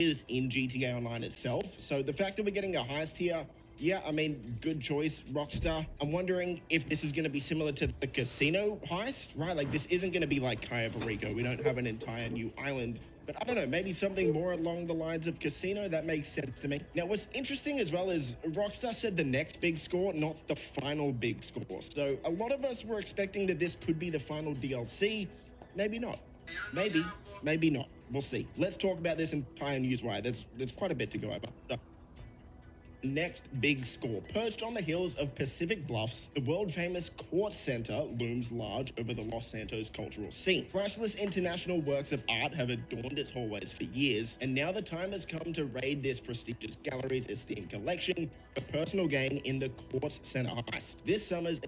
is in GTA Online itself. So the fact that we're getting a heist here, yeah, I mean, good choice, Rockstar. I'm wondering if this is going to be similar to the casino heist, right? Like, this isn't going to be like Cayo Perico. We don't have an entire new island. But I don't know, maybe something more along the lines of casino. That makes sense to me. Now, what's interesting as well is Rockstar said the next big score, not the final big score. So a lot of us were expecting that this could be the final DLC. Maybe not. Maybe not. We'll see. Let's talk about this entire newswire. There's quite a bit to go over. Next big score. Perched on the hills of Pacific Bluffs, the world-famous Court Center looms large over the Los Santos cultural scene. Priceless international works of art have adorned its hallways for years, and now the time has come to raid this prestigious gallery's esteemed collection for personal gain in the Court Center heist. This summer's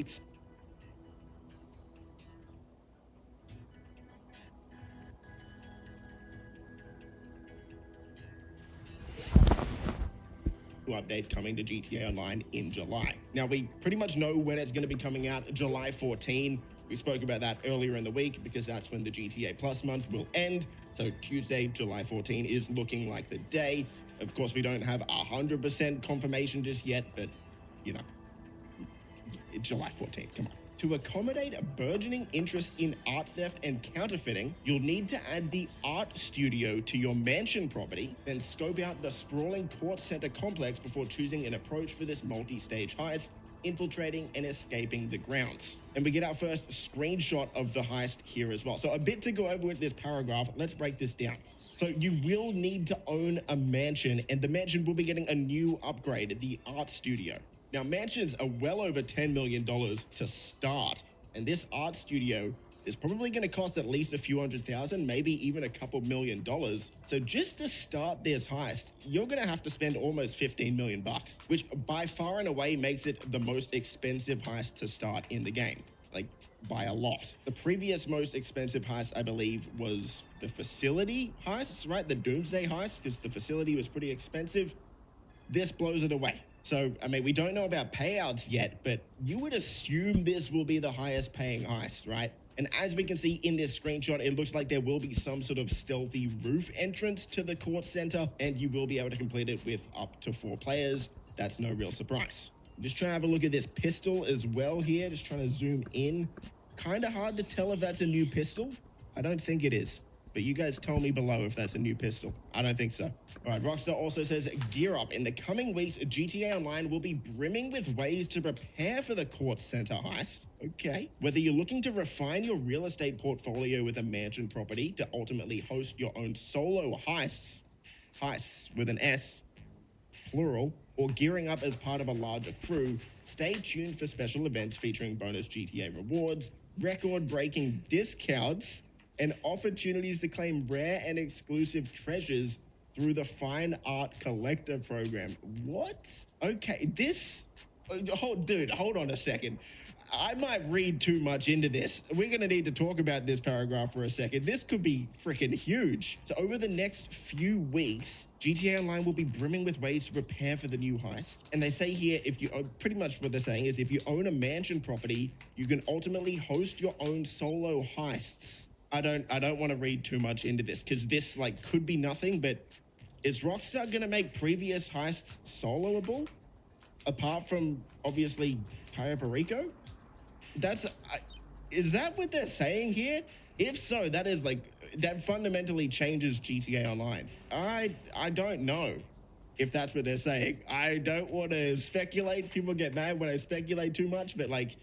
update coming to GTA Online in July. Now, we pretty much know when it's going to be coming out, July 14. We spoke about that earlier in the week because that's when the GTA Plus month will end. So Tuesday, July 14 is looking like the day. Of course, we don't have 100% confirmation just yet, but, you know, July 14th, come on. To accommodate a burgeoning interest in art theft and counterfeiting, you'll need to add the art studio to your mansion property, then scope out the sprawling Court Center complex before choosing an approach for this multi-stage heist, infiltrating and escaping the grounds. And we get our first screenshot of the heist here as well. So a bit to go over with this paragraph. Let's break this down. So you will need to own a mansion, and the mansion will be getting a new upgrade, the art studio. Now, mansions are well over $10 million to start, and this art studio is probably going to cost at least a few $100,000, maybe even a couple $1 million. So just to start this heist, you're going to have to spend almost $15 million, which by far and away makes it the most expensive heist to start in the game, like by a lot. The previous most expensive heist, I believe, was the facility heists, right? The Doomsday heist, because the facility was pretty expensive. This blows it away. So, I mean, we don't know about payouts yet, but you would assume this will be the highest paying heist, right? And as we can see in this screenshot, it looks like there will be some sort of stealthy roof entrance to the Court Center, and you will be able to complete it with up to 4 players. That's no real surprise. I'm just trying to have a look at this pistol as well here, just trying to zoom in. Kind of hard to tell if that's a new pistol. I don't think it is. But you guys tell me below if that's a new pistol. I don't think so. All right, Rockstar also says, gear up. In the coming weeks, GTA Online will be brimming with ways to prepare for the Court Center heist. Okay. Whether you're looking to refine your real estate portfolio with a mansion property to ultimately host your own solo heists with an S, plural, or gearing up as part of a larger crew, stay tuned for special events featuring bonus GTA rewards, record-breaking discounts, and opportunities to claim rare and exclusive treasures through the Fine Art Collector program. What? Okay, this... hold on a second. I might read too much into this. We're going to need to talk about this paragraph for a second. This could be freaking huge. So over the next few weeks, GTA Online will be brimming with ways to prepare for the new heist. And they say here, if you own, pretty much what they're saying is if you own a mansion property, you can ultimately host your own solo heists. I don't want to read too much into this because this like could be nothing, but is Rockstar going to make previous heists soloable? Apart from obviously Cayo Perico? Is that what they're saying here? If so, that is like, that fundamentally changes GTA Online. I don't know if that's what they're saying. I don't want to speculate. People get mad when I speculate too much, but like,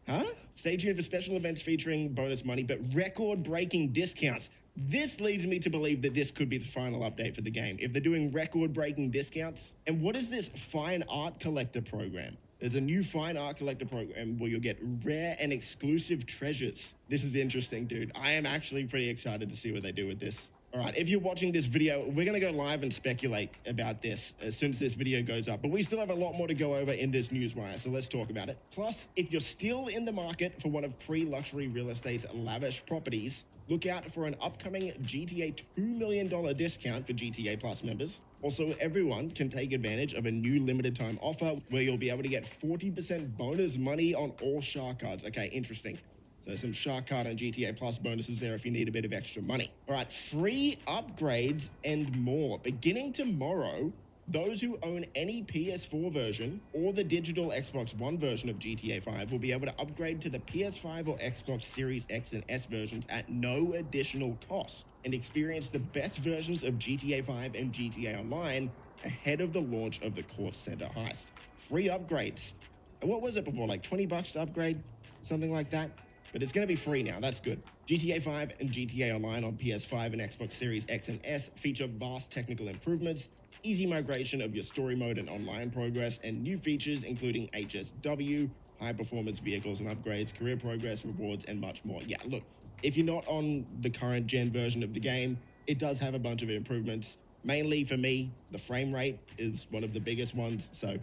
huh? Stay tuned for special events featuring bonus money, but record-breaking discounts. This leads me to believe that this could be the final update for the game. If they're doing record-breaking discounts. And what is this Fine Art Collector program? There's a new Fine Art Collector program where you'll get rare and exclusive treasures. This is interesting, dude. I am actually pretty excited to see what they do with this. All right, if you're watching this video, we're going to go live and speculate about this as soon as this video goes up. But we still have a lot more to go over in this newswire, so let's talk about it. Plus, if you're still in the market for one of pre-luxury real estate's lavish properties, look out for an upcoming GTA $2 million discount for GTA Plus members. Also, everyone can take advantage of a new limited time offer where you'll be able to get 40% bonus money on all shark cards. Okay, interesting. So some shark card and GTA Plus bonuses there if you need a bit of extra money. All right, free upgrades and more. Beginning tomorrow, those who own any PS4 version or the digital Xbox One version of GTA 5 will be able to upgrade to the PS5 or Xbox Series X and S versions at no additional cost and experience the best versions of GTA 5 and GTA Online ahead of the launch of the Court Center heist. Free upgrades. And what was it before, like 20 bucks to upgrade? Something like that? But it's going to be free now. That's good. GTA 5 and GTA Online on PS5 and Xbox Series X and S feature vast technical improvements, easy migration of your story mode and online progress, and new features including HSW, high-performance vehicles and upgrades, career progress, rewards, and much more. Yeah, look, if you're not on the current gen version of the game, it does have a bunch of improvements. Mainly for me, the frame rate is one of the biggest ones, so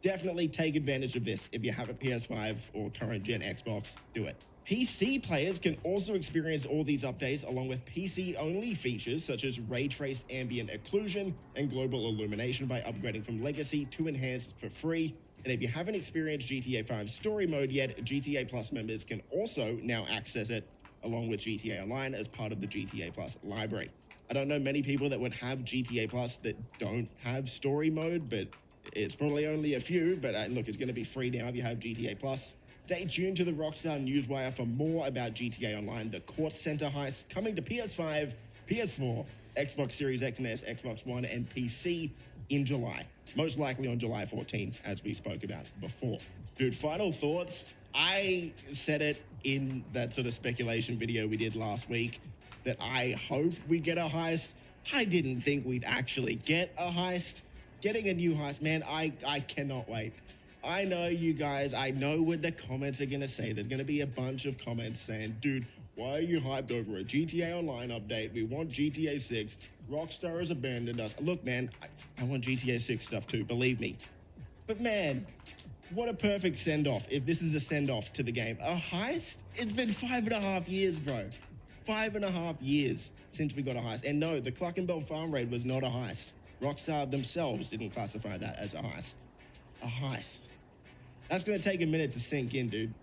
definitely take advantage of this. If you have a PS5 or current gen Xbox, do it. PC players can also experience all these updates along with PC-only features such as ray trace ambient occlusion and global illumination by upgrading from Legacy to Enhanced for free. And if you haven't experienced GTA 5 story mode yet, GTA Plus members can also now access it along with GTA Online as part of the GTA Plus library. I don't know many people that would have GTA Plus that don't have story mode, but it's probably only a few. But look, it's going to be free now if you have GTA Plus. Stay tuned to the Rockstar Newswire for more about GTA Online, the Court Center heist, coming to PS5, PS4, Xbox Series X and S, Xbox One, and PC in July. Most likely on July 14th, as we spoke about before. Dude, final thoughts. I said it in that sort of speculation video we did last week that I hope we get a heist. I didn't think we'd actually get a heist. Getting a new heist, man, I cannot wait. I know you guys, I know what the comments are going to say. There's going to be a bunch of comments saying, dude, why are you hyped over a GTA Online update? We want GTA 6. Rockstar has abandoned us. Look, man, I want GTA 6 stuff too, believe me. But man, what a perfect send-off if this is a send-off to the game. A heist? It's been 5.5 years, bro. 5.5 years since we got a heist. And no, the Cluckenbell farm raid was not a heist. Rockstar themselves didn't classify that as a heist. A heist. That's going to take a minute to sink in, dude.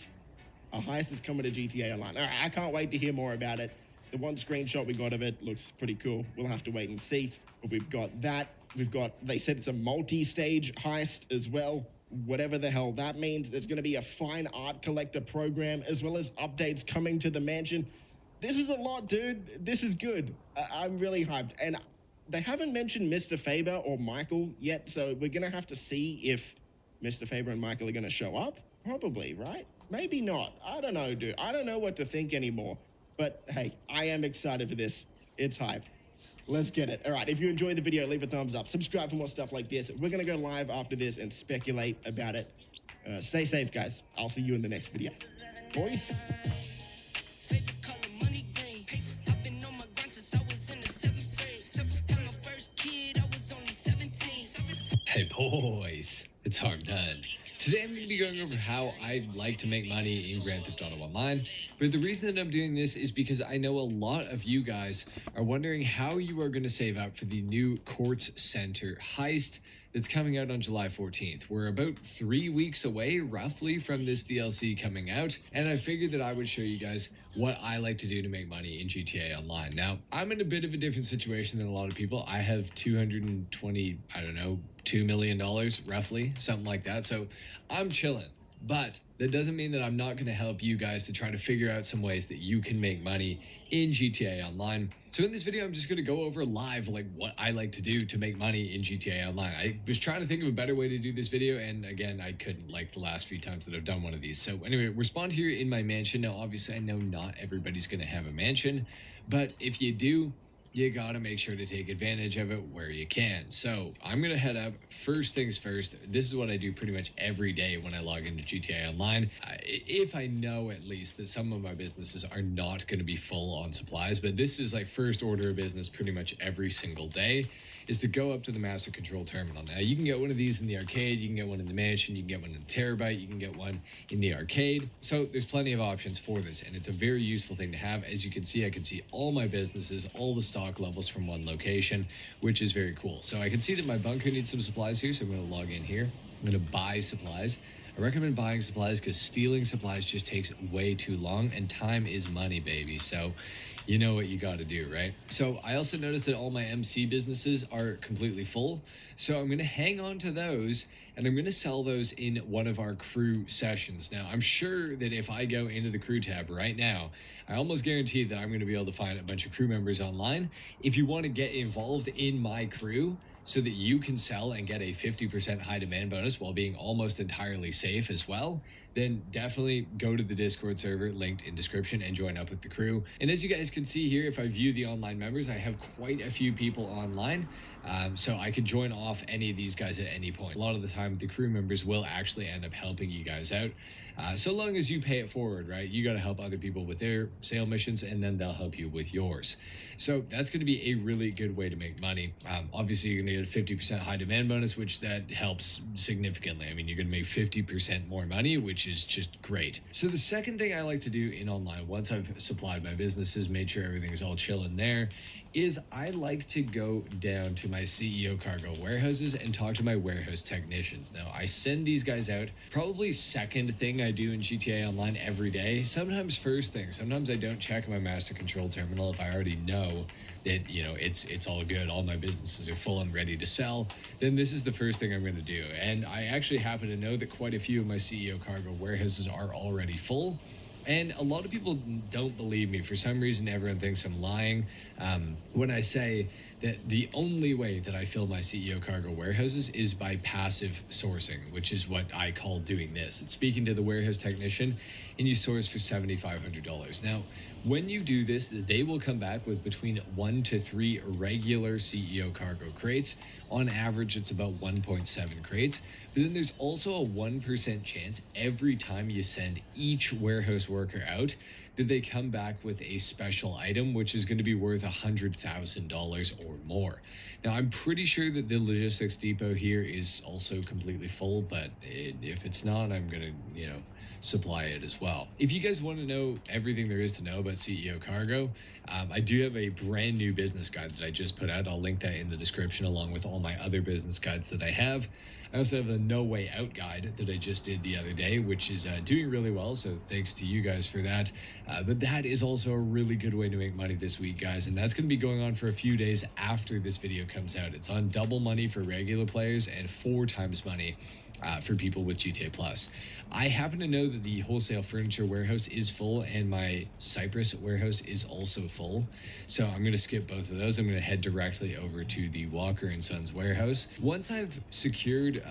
A heist is coming to GTA Online. All right, I can't wait to hear more about it. The one screenshot we got of it looks pretty cool. We'll have to wait and see. But we've got that. They said it's a multi-stage heist as well. Whatever the hell that means. There's going to be a fine art collector program as well as updates coming to the mansion. This is a lot, dude. This is good. I'm really hyped. And they haven't mentioned Mr. Faber or Michael yet, so we're going to have to see if Mr. Faber and Michael are going to show up. Probably, right? Maybe not. I don't know, dude. I don't know what to think anymore. But hey, I am excited for this. It's hype. Let's get it. All right, if you enjoyed the video, leave a thumbs up. Subscribe for more stuff like this. We're going to go live after this and speculate about it. Stay safe, guys. I'll see you in the next video. Boys. Hey boys, it's Hard Done. Today I'm going to be going over how I like to make money in Grand Theft Auto Online, but the reason that I'm doing this is because I know a lot of you guys are wondering how you are going to save up for the new Courts Center heist that's coming out on July 14th. We're about 3 weeks away, roughly, from this DLC coming out, and I figured that I would show you guys what I like to do to make money in GTA Online. Now, I'm in a bit of a different situation than a lot of people. I have $220, I don't know, $2 million, roughly, something like that, so I'm chilling. But that doesn't mean that I'm not going to help you guys to try to figure out some ways that you can make money in GTA Online. So in this video, I'm just going to go over live like what I like to do to make money in GTA Online. I was trying to think of a better way to do this video, and again, I couldn't, like the last few times that I've done one of these. So anyway, we're spawned here in my mansion. Now, obviously, I know not everybody's going to have a mansion, but if you do, you gotta make sure to take advantage of it where you can. So I'm gonna head up. First things first, this is what I do pretty much every day when I log into GTA Online. If I know at least that some of my businesses are not gonna be full on supplies, but this is like first order of business pretty much every single day, is to go up to the Master Control Terminal. Now you can get one of these in the arcade, you can get one in the mansion, you can get one in the Terabyte, you can get one in the arcade. So there's plenty of options for this, and it's a very useful thing to have. As you can see, I can see all my businesses, all the stock levels from one location, which is very cool. So I can see that my bunker needs some supplies here, so I'm going to log in here. I'm going to buy supplies. I recommend buying supplies because stealing supplies just takes way too long, and time is money, baby. So you know what you got to do, right? So I also noticed that all my MC businesses are completely full. So I'm going to hang on to those, and I'm going to sell those in one of our crew sessions. Now, I'm sure that if I go into the crew tab right now, I almost guarantee that I'm going to be able to find a bunch of crew members online. If you want to get involved in my crew, so that you can sell and get a 50% high demand bonus while being almost entirely safe as well, then definitely go to the Discord server linked in description and join up with the crew. And as you guys can see here, if I view the online members, I have quite a few people online. So I could join off any of these guys at any point. A lot of the time, the crew members will actually end up helping you guys out. So long as you pay it forward, right? You got to help other people with their sale missions, and then they'll help you with yours. So that's going to be a really good way to make money. Obviously, you're going to get a 50% high demand bonus, which that helps significantly. I mean, you're going to make 50% more money, which is just great. So the second thing I like to do in online, once I've supplied my businesses, made sure everything's all chilling there, is I like to go down to my CEO cargo warehouses and talk to my warehouse technicians. Now, I send these guys out probably second thing I do in GTA Online every day. Sometimes first thing. Sometimes I don't check my master control terminal if I already know that, you know, it's all good. All my businesses are full and ready to sell. Then this is the first thing I'm going to do. And I actually happen to know that quite a few of my CEO cargo warehouses are already full. And a lot of people don't believe me. For some reason, everyone thinks I'm lying when I say that the only way that I fill my CEO cargo warehouses is by passive sourcing, which is what I call doing this. It's speaking to the warehouse technician, and you source for $7,500. Now, when you do this, they will come back with between 1 to 3 regular CEO cargo crates. On average, it's about 1.7 crates. But then there's also a 1% chance every time you send each warehouse worker out that they come back with a special item, which is going to be worth $100,000 or more. Now, I'm pretty sure that the logistics depot here is also completely full, but if it's not, I'm going to, you know, supply it as well. If you guys want to know everything there is to know about CEO Cargo, I do have a brand new business guide that I just put out. I'll link that in the description along with all my other business guides that I have. I also have a No Way Out guide that I just did the other day, which is doing really well, so thanks to you guys for that. But that is also a really good way to make money this week, guys, and that's going to be going on for a few days after this video comes out. It's on double money for regular players and 4 times money for people with GTA Plus. I happen to know that the wholesale furniture warehouse is full and my Cyprus warehouse is also full. So I'm going to skip both of those. I'm going to head directly over to the Walker & Sons warehouse. Once I've secured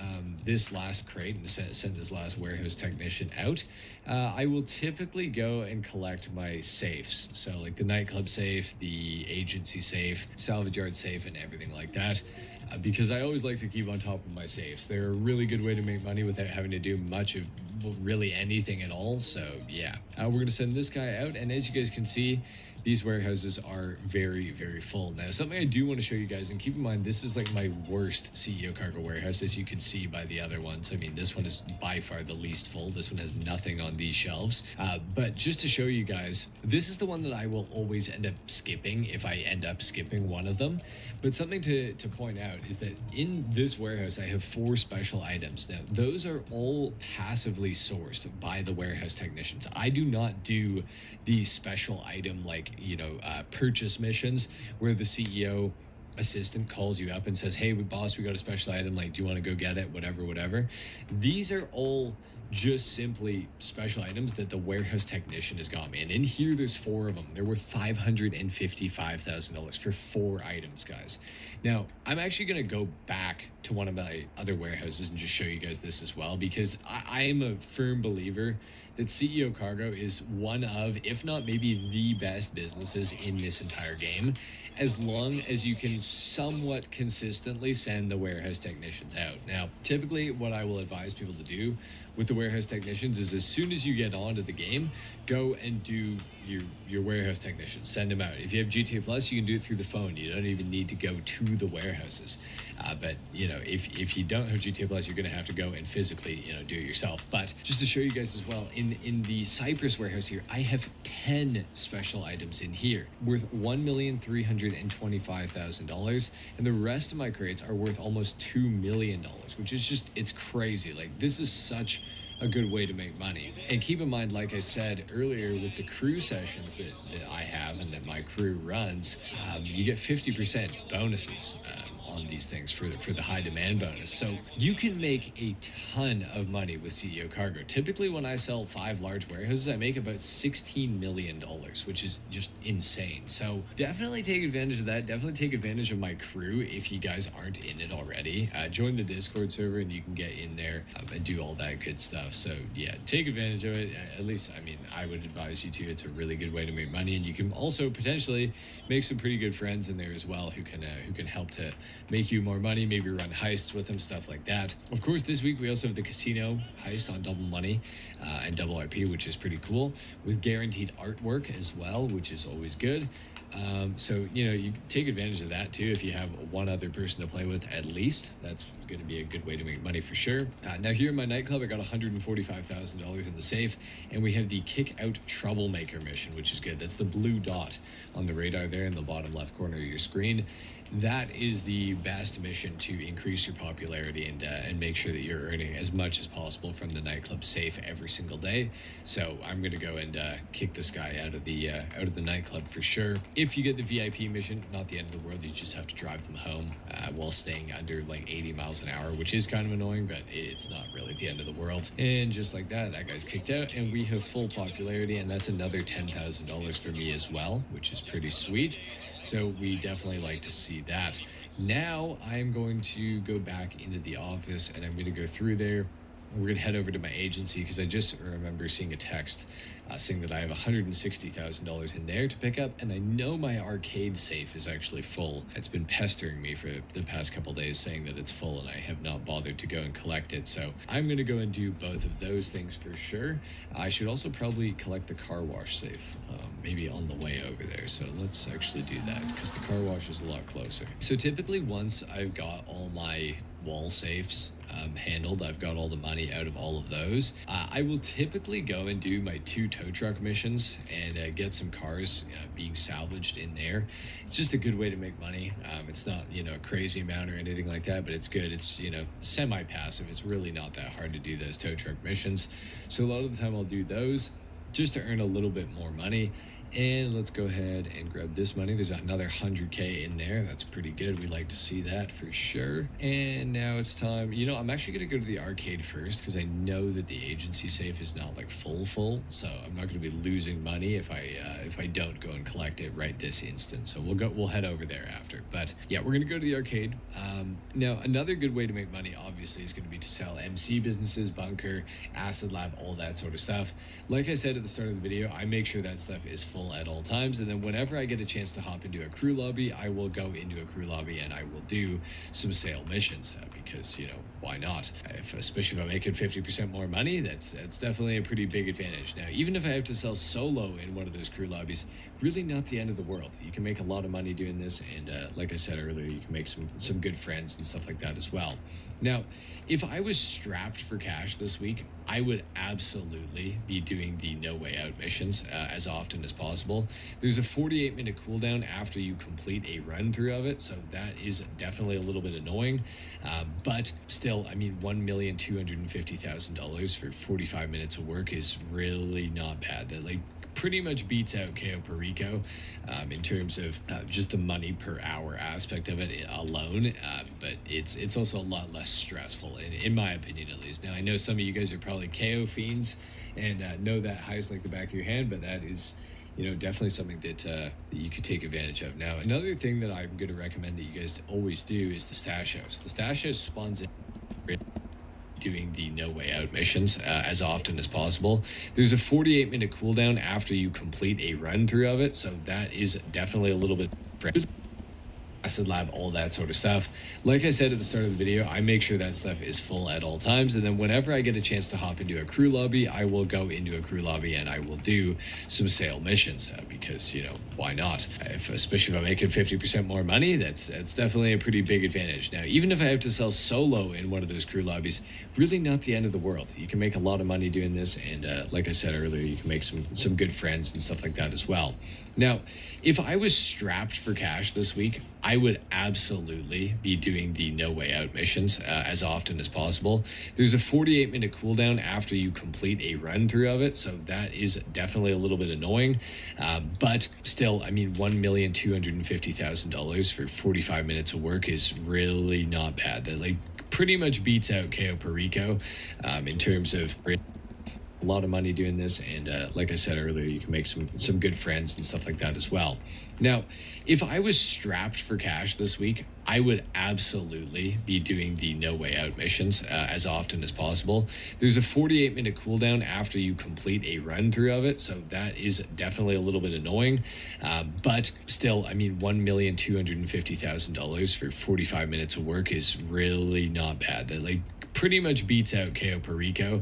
this last crate and sent this last warehouse technician out, I will typically go and collect my safes. So like the nightclub safe, the agency safe, salvage yard safe, and everything like that. Because I always like to keep on top of my safes. They're a really good way to make money without having to do much of really anything at all. So yeah, we're going to send this guy out. And as you guys can see, these warehouses are very, very full. Now, something I do want to show you guys, and keep in mind, this is like my worst CEO cargo warehouse, as you can see by the other ones. I mean, this one is by far the least full. This one has nothing on these shelves. But just to show you guys, this is the one that I will always end up skipping if I end up skipping one of them. But something to point out is that in this warehouse, I have 4 special items. Now, those are all passively sourced by the warehouse technicians. I do not do the special item like, you know, purchase missions where the CEO assistant calls you up and says, hey, boss, we got a special item, like, do you want to go get it, whatever. These are all just simply special items that the warehouse technician has got me, and in here there's 4 of them. They're worth $555,000 for 4 items, guys. Now, I'm actually going to go back to one of my other warehouses and just show you guys this as well, because I am a firm believer that CEO Cargo is one of, if not maybe the best businesses in this entire game, as long as you can somewhat consistently send the warehouse technicians out. Now, typically what I will advise people to do with the warehouse technicians is as soon as you get onto the game, go and do your warehouse technicians, send them out. If you have GTA Plus, you can do it through the phone. You don't even need to go to the warehouses. But you know, if you don't have GTA Plus, you're going to have to go and physically, you know, do it yourself. But just to show you guys as well, in the Cyprus warehouse here, I have 10 special items in here worth $1,325,000, and the rest of my crates are worth almost $2 million, which is just, it's crazy. Like, this is such a good way to make money. And keep in mind, like I said earlier, with the crew sessions that I have and that my crew runs, you get 50% bonuses on these things for the high demand bonus. So you can make a ton of money with CEO Cargo. Typically when I sell 5 large warehouses, I make about $16 million, which is just insane. So definitely take advantage of that. Definitely take advantage of my crew if you guys aren't in it already. Join the Discord server and you can get in there and do all that good stuff. So yeah, take advantage of it. At least, I mean, I would advise you to. It's a really good way to make money, and you can also potentially make some pretty good friends in there as well who can help to make you more money, maybe run heists with them, stuff like that. Of course, this week we also have the casino heist on Double Money and Double RP, which is pretty cool, with guaranteed artwork as well, which is always good. So, you know, you take advantage of that too if you have one other person to play with at least. That's going to be a good way to make money for sure. Now here in my nightclub, I got $145,000 in the safe, and we have the Kick Out Troublemaker mission, which is good. That's the blue dot on the radar there in the bottom left corner of your screen. That is the best mission to increase your popularity and make sure that you're earning as much as possible from the nightclub safe every single day. So I'm gonna go and kick this guy out of the nightclub for sure. If you get the VIP mission, not the end of the world. You just have to drive them home while staying under like 80 miles an hour, which is kind of annoying, but it's not really the end of the world. And just like that, that guy's kicked out, and we have full popularity, and that's another $10,000 for me as well, which is pretty sweet. So we definitely like to see that. Now I'm going to go back into the office, and I'm going to go through there. We're going to head over to my agency because I just remember seeing a text saying that I have $160,000 in there to pick up, and I know my arcade safe is actually full. It's been pestering me for the past couple days saying that it's full, and I have not bothered to go and collect it. So I'm going to go and do both of those things for sure. I should also probably collect the car wash safe, maybe on the way over there. So let's actually do that because the car wash is a lot closer. So typically once I've got all my wall safes handled, I've got all the money out of all of those, I will typically go and do my 2 tow truck missions and get some cars being salvaged in there. It's just a good way to make money. It's not, you know, a crazy amount or anything like that, but it's good. It's, you know, semi-passive. It's really not that hard to do those tow truck missions. So a lot of the time I'll do those just to earn a little bit more money. And let's go ahead and grab this money. There's another 100K in there. That's pretty good. We like to see that for sure. And now it's time. You know, I'm actually going to go to the arcade first because I know that the agency safe is not like full. So I'm not going to be losing money if I don't go and collect it right this instant. So we'll head over there after. But yeah, we're going to go to the arcade. Now another good way to make money obviously is going to be to sell MC businesses, bunker, acid lab, all that sort of stuff. Like I said at the start of the video, I make sure that stuff is full at all times, and then whenever I get a chance to hop into a crew lobby, I will go into a crew lobby and I will do some sale missions because, you know, why not? Especially if I'm making 50% more money, that's definitely a pretty big advantage. Now, even if I have to sell solo in one of those crew lobbies, really not the end of the world. You can make a lot of money doing this, and like I said earlier, you can make some good friends and stuff like that as well. Now, if I was strapped for cash this week, I would absolutely be doing the no way out missions as often as possible. There's a 48-minute cooldown after you complete a run through of it, so that is definitely a little bit annoying, but still, I mean, $1,250,000 for 45 minutes of work is really not bad. That like pretty much beats out KO Perico in terms of just the money per hour aspect of it alone, but it's also a lot less stressful in my opinion, at least. Now I know some of you guys are probably KO fiends and know that heist like the back of your hand, but that is, you know, definitely something that you could take advantage of. Now another thing that I'm going to recommend that you guys always do is the stash house. The stash house spawns in doing the no way out missions as often as possible. There's a 48-minute cooldown after you complete a run through of it, so that is definitely a little bit acid lab, all that sort of stuff. Like I said at the start of the video, I make sure that stuff is full at all times, and then whenever I get a chance to hop into a crew lobby, I will go into a crew lobby and I will do some sale missions because, you know, why not? Especially if I'm making 50% more money, that's definitely a pretty big advantage. Now, even if I have to sell solo in one of those crew lobbies, really not the end of the world. You can make a lot of money doing this, and like I said earlier, you can make some good friends and stuff like that as well. Now, if I was strapped for cash this week, I I would absolutely be doing the no way out missions as often as possible. There's a 48-minute cooldown after you complete a run through of it, so that is definitely a little bit annoying. But still, I mean, $1,250,000 for 45 minutes of work is really not bad. That like pretty much beats out KO Perico in terms of a lot of money doing this, and like I said earlier, you can make some good friends and stuff like that as well. Now, if I was strapped for cash this week, I would absolutely be doing the no way out missions as often as possible. There's a 48-minute cooldown after you complete a run through of it, so that is definitely a little bit annoying. But still, I mean, $1,250,000 for 45 minutes of work is really not bad. That like pretty much beats out KO Perico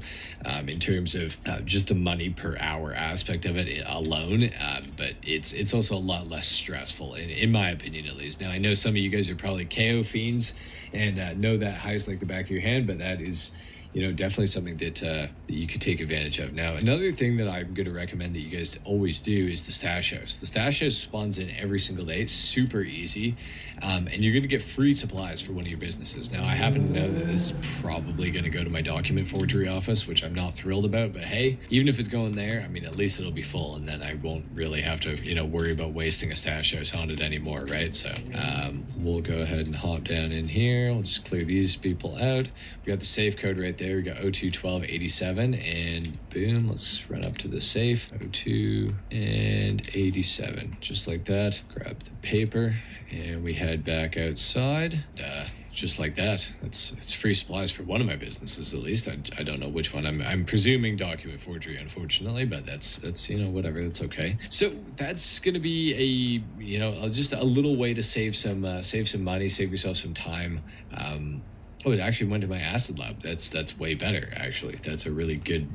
in terms of just the money per hour aspect of it alone. But it's also a lot less stressful, in my opinion, at least. Now, I know some of you guys are probably KO fiends and know that heist like the back of your hand, but that is, you know, definitely something that you could take advantage of. Now, another thing that I'm going to recommend that you guys always do is the stash house. The stash house spawns in every single day. It's super easy, and you're going to get free supplies for one of your businesses. Now, I happen to know that this is probably going to go to my document forgery office, which I'm not thrilled about, but hey, even if it's going there, I mean, at least it'll be full, and then I won't really have to, you know, worry about wasting a stash house on it anymore, right? So we'll go ahead and hop down in here. We'll just clear these people out. We got the safe code right there. We got 021287, and boom, let's run up to the safe. 02 and 87, just like that. Grab the paper and we head back outside. Just like that. It's free supplies for one of my businesses, at least. I don't know which one. I'm presuming document forgery, unfortunately, but that's you know, whatever, that's okay. So that's gonna be a, you know, just a little way to save some money, save yourself some time. Oh, it actually went to my acid lab. That's way better, actually. That's a really good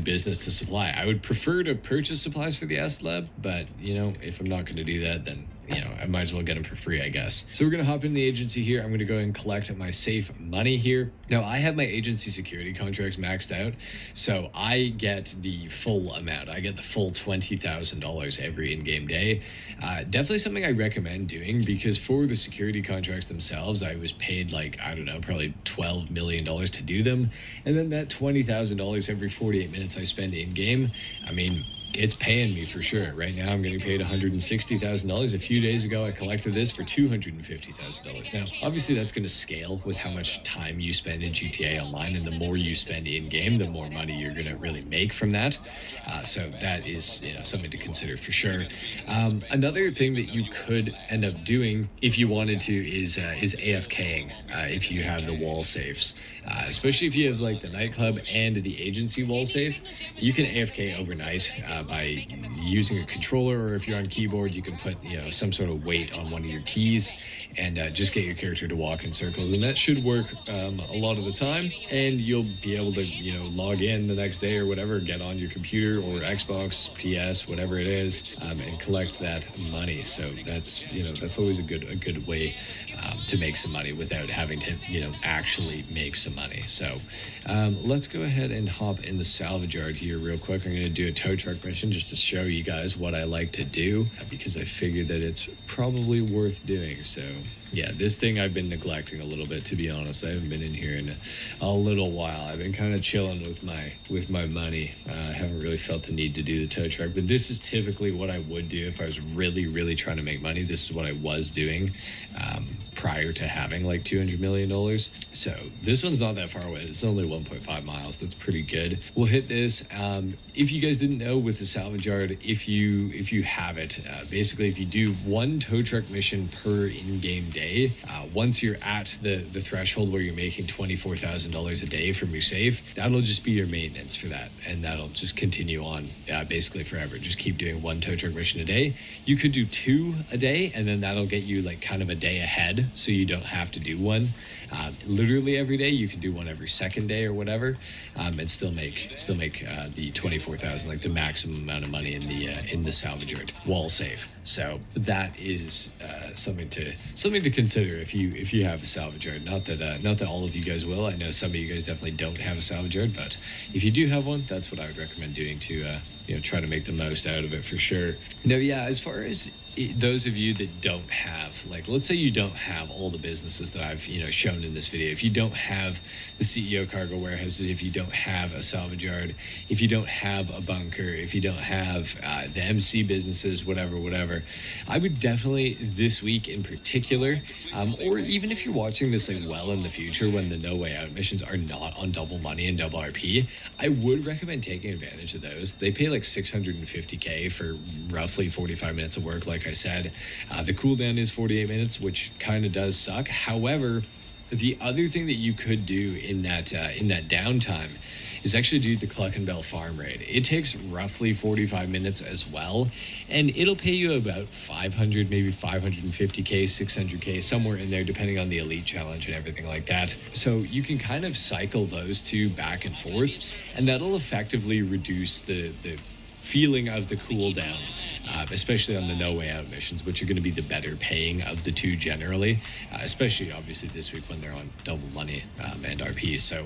business to supply. I would prefer to purchase supplies for the acid lab, but you know, if I'm not going to do that, then you know, I might as well get them for free, I guess. So we're going to hop in the agency here. I'm going to go ahead and collect my safe money here. Now, I have my agency security contracts maxed out, so I get the full amount. I get the full $20,000 every in-game day. Definitely something I recommend doing, because for the security contracts themselves, I was paid like, I don't know, probably $12 million to do them. And then that $20,000 every 48 minutes I spend in-game, I mean, it's paying me for sure. Right now, I'm getting paid $160,000. A few days ago, I collected this for $250,000. Now, obviously, that's going to scale with how much time you spend in GTA Online, and the more you spend in-game, the more money you're going to really make from that. So that is, you know, something to consider for sure. Another thing that you could end up doing if you wanted to is AFKing if you have the wall safes. Especially if you have like the nightclub and the agency wall safe, you can AFK overnight by using a controller, or if you're on keyboard, you can put, you know, some sort of weight on one of your keys and just get your character to walk in circles, and that should work a lot of the time, and you'll be able to, you know, log in the next day or whatever, get on your computer or Xbox, PS, whatever it is, and collect that money. So that's, you know, that's always a good way to make some money without having to, you know, actually make some money. So let's go ahead and hop in the salvage yard here real quick. I'm going to do a tow truck mission just to show you guys what I like to do, because I figured that it's probably worth doing. So yeah, this thing I've been neglecting a little bit, to be honest. I haven't been in here in a little while. I've been kind of chilling with my money. I haven't really felt the need to do the tow truck, but this is typically what I would do if I was really trying to make money. This is what I was doing prior to having like $200 million. So this one's not that far away. It's only 1.5 miles. That's pretty good. We'll hit this. If you guys didn't know, with the salvage yard, if you have it, basically if you do one tow truck mission per in-game day, once you're at the threshold where you're making $24,000 a day from your safe, that'll just be your maintenance for that, and that'll just continue on basically forever. Just keep doing one tow truck mission a day. You could do 2 a day, and then that'll get you like kind of a day ahead, so you don't have to do one literally every day. You can do one every second day or whatever, and still make the 24,000, like the maximum amount of money in the salvage yard wall safe. So that is something to consider if you have a salvage yard. Not that all of you guys will. I know some of you guys definitely don't have a salvage yard, but if you do have one, that's what I would recommend doing to you know, try to make the most out of it for sure. Now, yeah, as far as those of you that don't have, like, let's say you don't have all the businesses that I've, shown in this video. If you don't have the CEO cargo warehouses, if you don't have a salvage yard, if you don't have a bunker, if you don't have the MC businesses, whatever, I would definitely, this week in particular, or even if you're watching this like well in the future when the No Way Out missions are not on double money and double RP, I would recommend taking advantage of those. They pay like 650k for roughly 45 minutes of work. Like I said, the cooldown is 48 minutes, which kind of does suck. However, the other thing that you could do in that downtime is actually do the Cluck and Bell farm raid. It takes roughly 45 minutes as well, and it'll pay you about 500, maybe 550k, 600k, somewhere in there, depending on the elite challenge and everything like that. So you can kind of cycle those two back and forth, and that'll effectively reduce the feeling of the cooldown, especially on the No Way Out missions, which are going to be the better paying of the two generally, especially obviously this week when they're on double money and RP. So,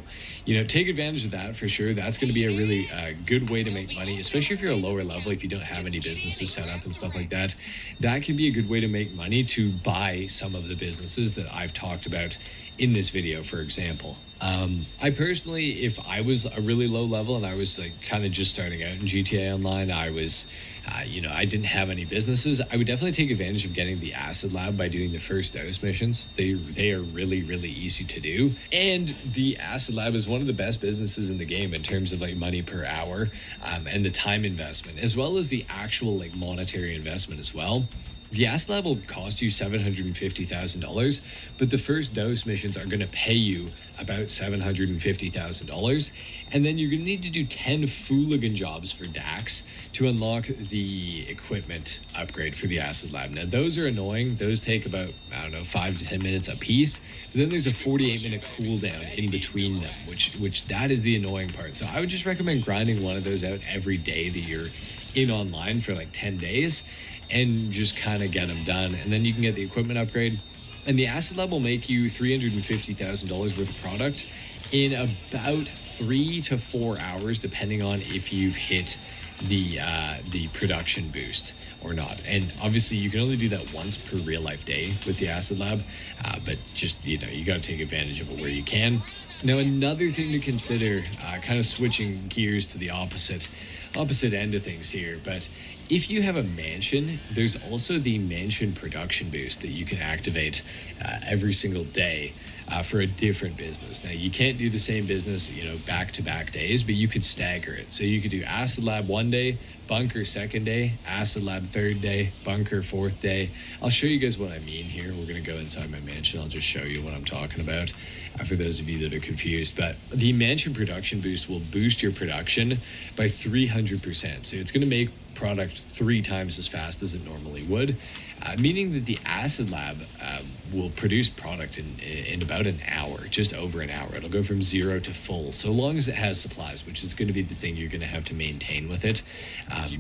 take advantage of that for sure. That's going to be a really good way to make money, especially if you're a lower level, if you don't have any businesses set up and stuff like that. That can be a good way to make money to buy some of the businesses that I've talked about in this video, for example. I personally, if I was a really low level and I was like kind of just starting out in GTA Online, I was, I didn't have any businesses, I would definitely take advantage of getting the Acid Lab by doing the first dose missions. They are really, really easy to do. And the Acid Lab is one of the best businesses in the game in terms of like money per hour, and the time investment, as well as the actual like monetary investment as well. The Acid Lab will cost you $750,000, but the first dose missions are going to pay you about $750,000, and then you're going to need to do 10 Fooligan jobs for Dax to unlock the equipment upgrade for the Acid Lab. Now, those are annoying. Those take about, 5 to 10 minutes a piece, but then there's a 48-minute cooldown in between them, which that is the annoying part. So I would just recommend grinding one of those out every day that you're in online for like 10 days, and just kind of get them done, and then you can get the equipment upgrade. And the Acid Lab will make you $350,000 worth of product in about 3 to 4 hours, depending on if you've hit the production boost or not. And obviously you can only do that once per real life day with the Acid Lab, but just you got to take advantage of it where you can. Now, another thing to consider, kind of switching gears to the opposite end of things here, but if you have a mansion, there's also the mansion production boost that you can activate every single day for a different business. Now, you can't do the same business, back-to-back days, but you could stagger it. So you could do Acid Lab one day, Bunker second day, Acid Lab third day, Bunker fourth day. I'll show you guys what I mean here. We're going to go inside my mansion. I'll just show you what I'm talking about for those of you that are confused. But the mansion production boost will boost your production by 300%. So it's going to make product 3 times as fast as it normally would, meaning that the Acid Lab will produce product in about an hour, just over an hour. It'll go from 0 to full, so long as it has supplies, which is going to be the thing you're going to have to maintain with it.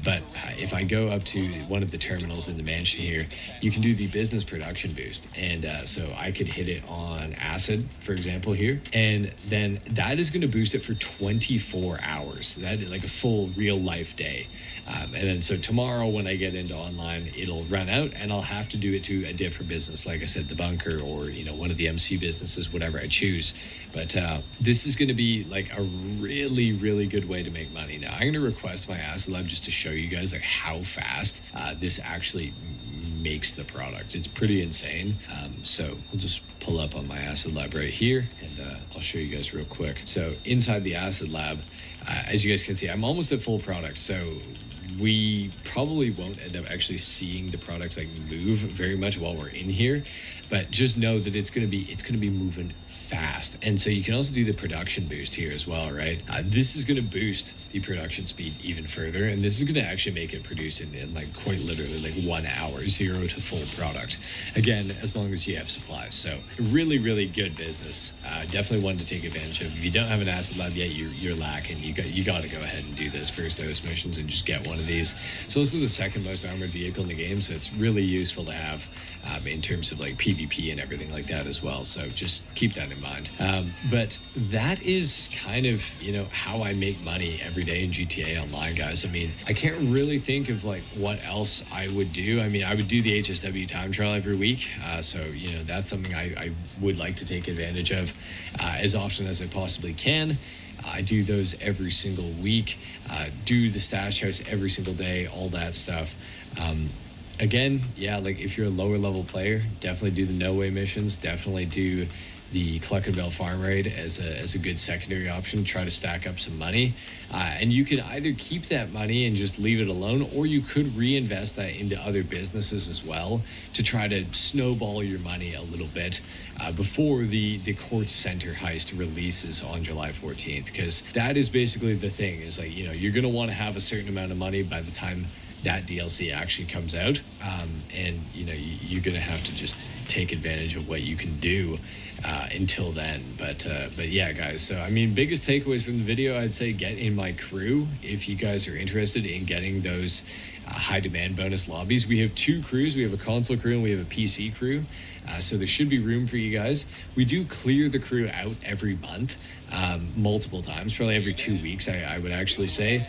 But if I go up to one of the terminals in the mansion here, you can do the business production boost. And so I could hit it on Acid, for example, here, and then that is going to boost it for 24 hours. That is like a full real life day. And then so tomorrow when I get into online, it'll run out and I'll have to do it to a different business. Like I said, the bunker or, one of the MC businesses, whatever I choose. But this is going to be like a really, really good way to make money. Now, I'm going to request my Acid Lab just to show you guys like how fast this actually makes the product. It's pretty insane. So we'll just pull up on my Acid Lab right here and I'll show you guys real quick. So inside the Acid Lab, as you guys can see, I'm almost at full product. So we probably won't end up actually seeing the product like move very much while we're in here, but just know that it's going to be moving fast. And so you can also do the production boost here as well, right? This is going to boost the production speed even further, and this is going to actually make it produce in like quite literally like 1 hour, 0 to full product, again, as long as you have supplies. So really, really good business. Definitely one to take advantage of. If you don't have an Acid Lab yet, you're lacking. You got to go ahead and do those first dose missions and just get one of these. It's also the second most armored vehicle in the game, so it's really useful to have in terms of like PvP and everything like that as well. So just keep that in mind. mind. But that is kind of, you know, how I make money every day in GTA Online, guys. I mean, I can't really think of like what else I would do. I mean, I would do the HSW time trial every week. So, you know, that's something I would like to take advantage of as often as I possibly can. I do those every single week, do the stash house every single day, all that stuff. Again, yeah, like if you're a lower level player, definitely do the no way missions, definitely do the Cluckenbell farm raid as a good secondary option. Try to stack up some money, and you can either keep that money and just leave it alone, or you could reinvest that into other businesses as well to try to snowball your money a little bit before the court center heist releases on July 14th, because that is basically the thing, is like, you know, you're gonna want to have a certain amount of money by the time that DLC actually comes out, and you know, you're gonna have to just take advantage of what you can do until then. But yeah, guys, so I mean, biggest takeaways from the video, I'd say get in my crew if you guys are interested in getting those high demand bonus lobbies. We have 2 crews. We have a console crew and we have a PC crew, so there should be room for you guys. We do clear the crew out every month, multiple times, probably every 2 weeks, I would actually say,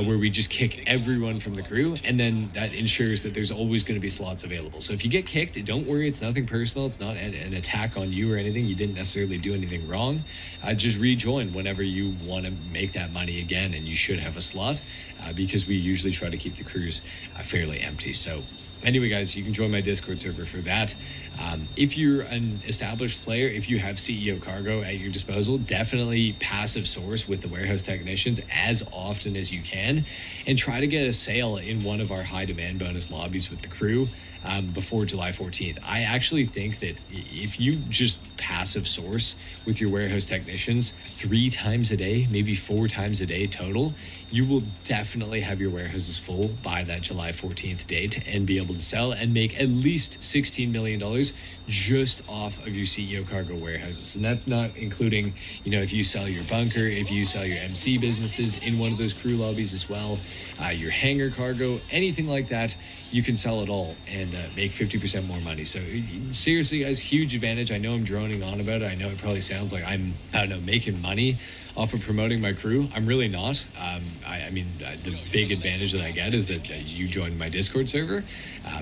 where we just kick everyone from the crew, and then that ensures that there's always going to be slots available. So if you get kicked, don't worry, it's nothing personal, it's not an attack on you or anything, you didn't necessarily do anything wrong. Just rejoin whenever you want to make that money again, and you should have a slot, because we usually try to keep the crews fairly empty. So anyway, guys, you can join my Discord server for that. If you're an established player, if you have CEO cargo at your disposal, definitely passive source with the warehouse technicians as often as you can, and try to get a sale in one of our high demand bonus lobbies with the crew before July 14th. I actually think that if you just passive source with your warehouse technicians 3 times a day, maybe 4 times a day total, you will definitely have your warehouses full by that July 14th date and be able to sell and make at least $16 million just off of your CEO cargo warehouses. And that's not including, you know, if you sell your bunker, if you sell your MC businesses in one of those crew lobbies as well, your hangar cargo, anything like that, you can sell it all and make 50% more money. So seriously, guys, huge advantage. I know I'm droning on about it. I know it probably sounds like I'm, I don't know, making money off of promoting my crew. I'm really not. I mean, the big advantage that I get is that you join my Discord server,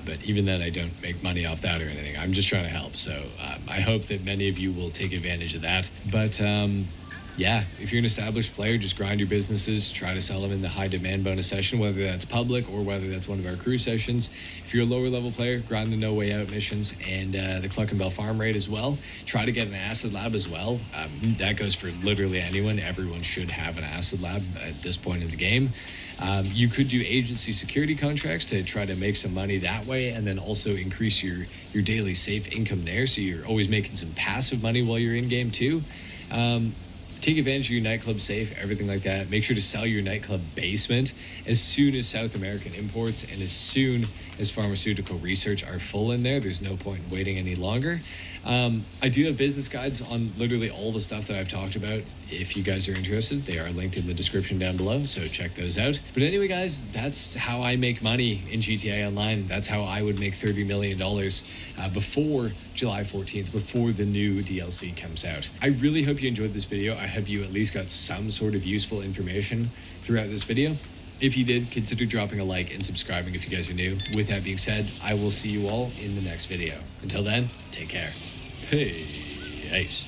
but even then I don't make money off that or anything. I'm just trying to help. So I hope that many of you will take advantage of that. But yeah, if you're an established player, just grind your businesses, try to sell them in the high demand bonus session, whether that's public or whether that's one of our crew sessions. If you're a lower level player, grind the no way out missions and the Cluckenbell farm raid as well. Try to get an acid lab as well. That goes for literally anyone. Everyone should have an acid lab at this point in the game. You could do agency security contracts to try to make some money that way, and then also increase your daily safe income there, so you're always making some passive money while you're in game too. Take advantage of your nightclub safe, everything like that. Make sure to sell your nightclub basement as soon as South American imports and as soon as pharmaceutical research are full in there. There's no point in waiting any longer. I do have business guides on literally all the stuff that I've talked about. If you guys are interested, they are linked in the description down below, so check those out. But anyway, guys, that's how I make money in GTA Online. That's how I would make $30 million before July 14th, before the new DLC comes out. I really hope you enjoyed this video. I hope you at least got some sort of useful information throughout this video. If you did, consider dropping a like and subscribing if you guys are new. With that being said, I will see you all in the next video. Until then, take care. Peace.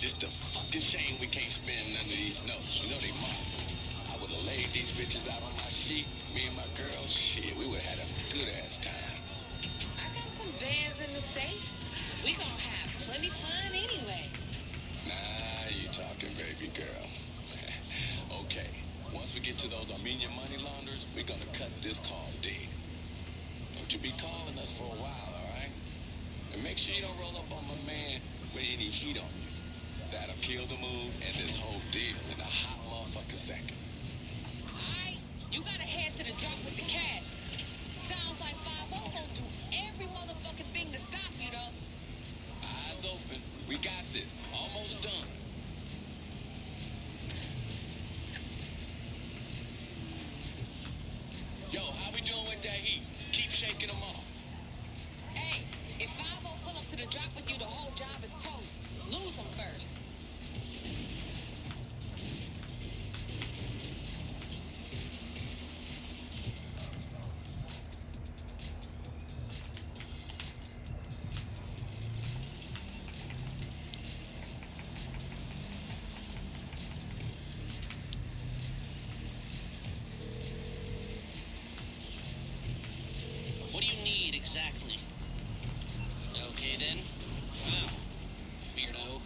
It's the fucking shame we can't spend none of these notes. You know they marked. I would have laid these bitches out on my sheet. Me and my girl, shit, we would have had a good ass time. I got some bands in the safe. We gonna have plenty fun anyway. Nah, you talking, baby girl. Okay, once we get to those Armenian money launderers, we're gonna cut this call dead. Don't you be calling us for a while, all right? And make sure you don't roll up on my man with any heat on you. That'll kill the mood and this whole deal in a hot motherfucking second. Alright, you gotta head to the drop with the cash. Sounds like 5-0 gonna do every motherfucking thing to stop you, though. Eyes open. We got this. Almost done. Yo, how we doing with that heat? Keep shaking them off. Hey, if 5-0 pull up to the drop with you, the whole job is toast. Lose them first. What do you need exactly? Okay then. Wow. Weirdo.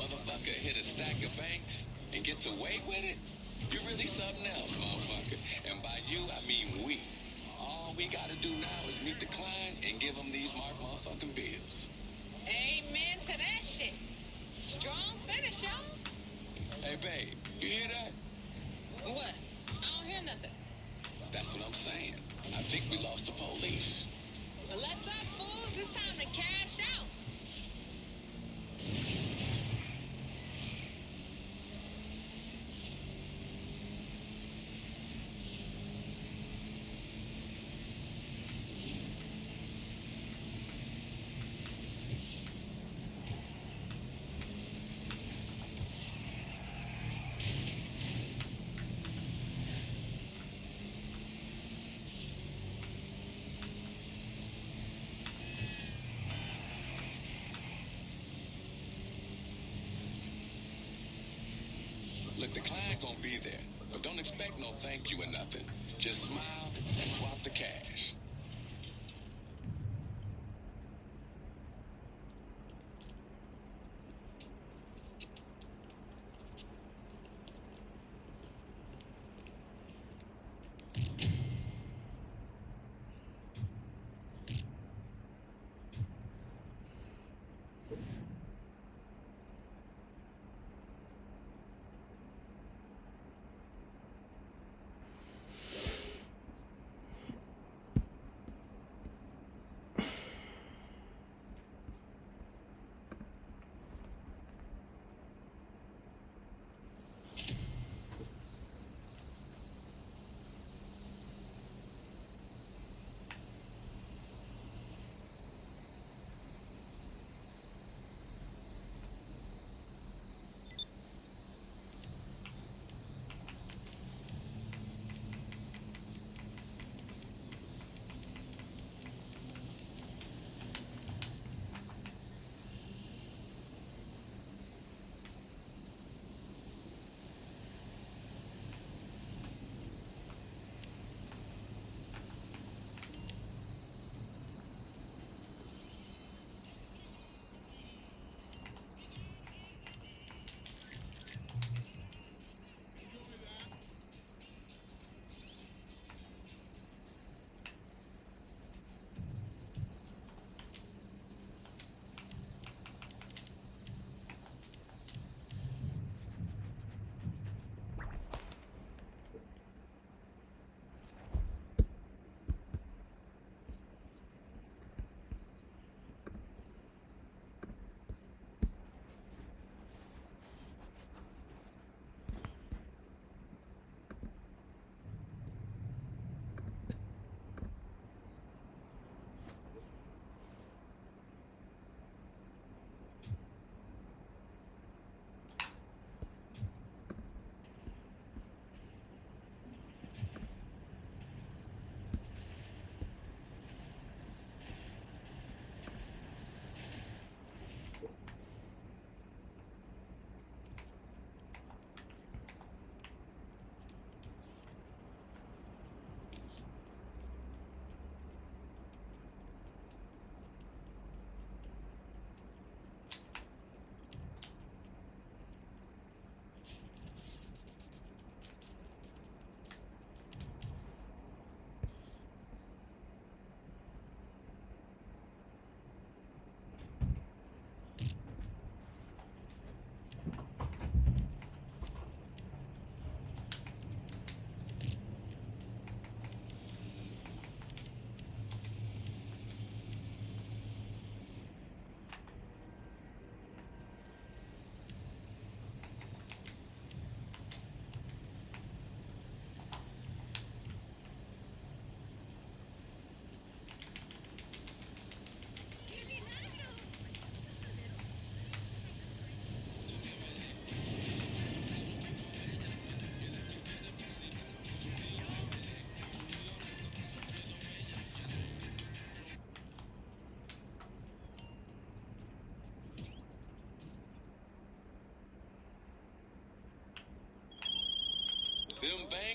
Motherfucker hit a stack of banks and gets away with it? You're really something else, motherfucker. And by you, I mean we. All we gotta do now is meet the client and give them these marked motherfucking bills. Amen to that shit. Strong finish, y'all. Hey, babe, you hear that? What? I don't hear nothing. That's what I'm saying. I think we lost the police. But let's up, fools. It's time to cash out. Look, the client gonna be there, but don't expect no thank you or nothing. Just smile and swap the cash.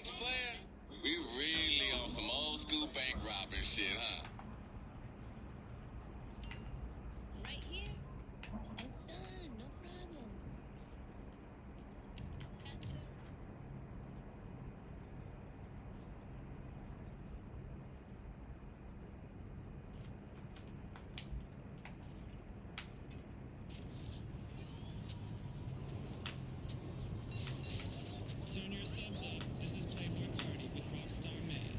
Thanks, player. We really on some old school bank robbing shit, huh? Right here? It's done. No problem. Gotcha. Turn your subs up. This is Playboy Cardi with Rockstar Man.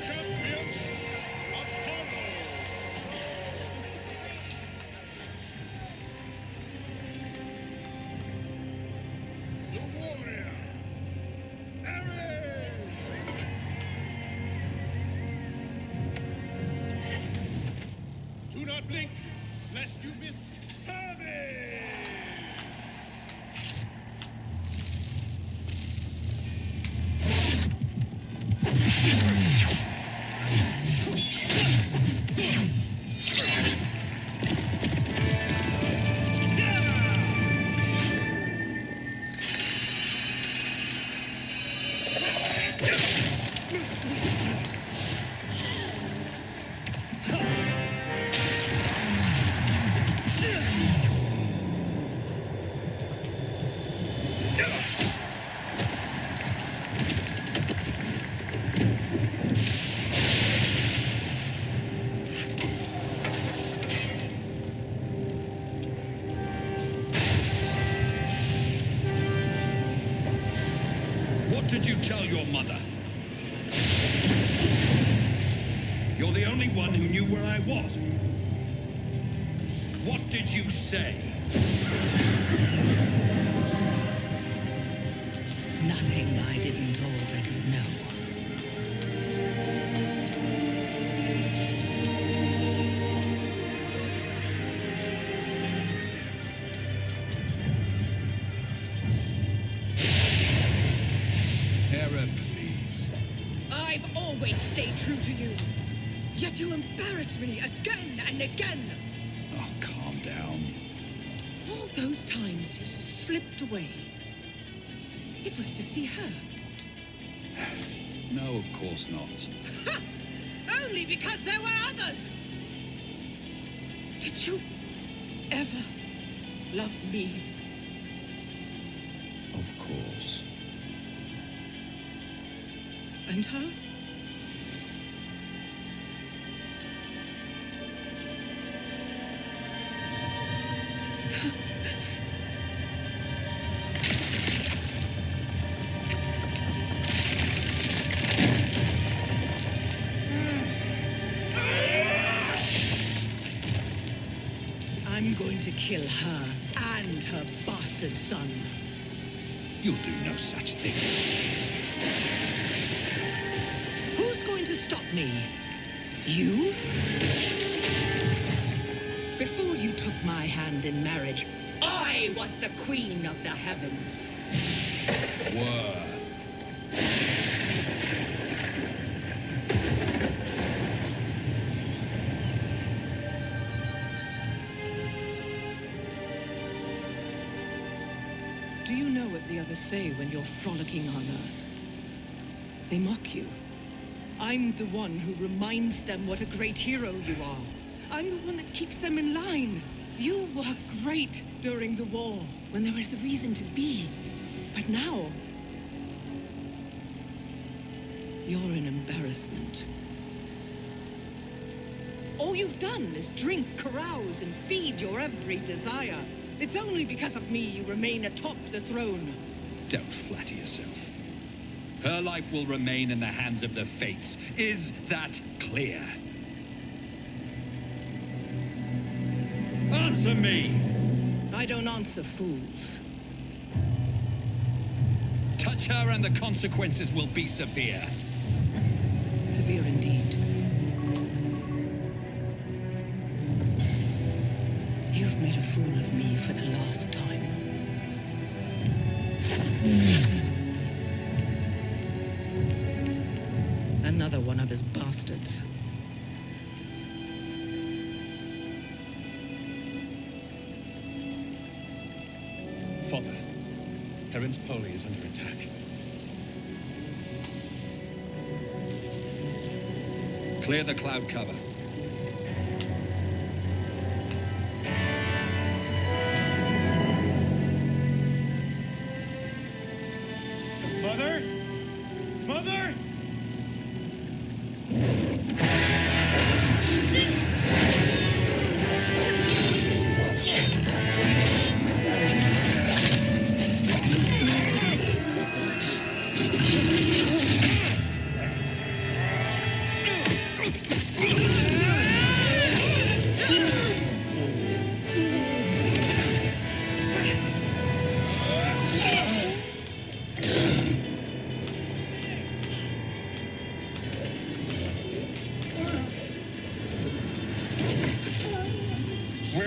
Champion, Apollo. The warrior, Ares. Do not blink, lest you miss Hermes. What did you tell your mother? You're the only one who knew where I was. What did you say? Nothing I didn't already know. Hera, please. I've always stayed true to you. Yet you embarrass me again and again. Oh, calm down. All those times you slipped away. It was to see her. No, of course not. Ha! Only because there were others! Did you ever love me? Of course. And her? I'm going to kill her and her bastard son. You'll do no such thing. Who's going to stop me? You? Before you took my hand in marriage, I was the queen of the heavens. Were. Do you know what the others say when you're frolicking on Earth? They mock you. I'm the one who reminds them what a great hero you are. I'm the one that keeps them in line. You were great during the war, when there was a reason to be. But now, you're an embarrassment. All you've done is drink, carouse, and feed your every desire. It's only because of me you remain atop the throne. Don't flatter yourself. Her life will remain in the hands of the Fates. Is that clear? Answer me! I don't answer fools. Touch her and the consequences will be severe. Severe indeed. You've made a fool of me for the last time. Another one of his bastards. Father, Heron's Poli is under attack. Clear the cloud cover. Mother? Mother?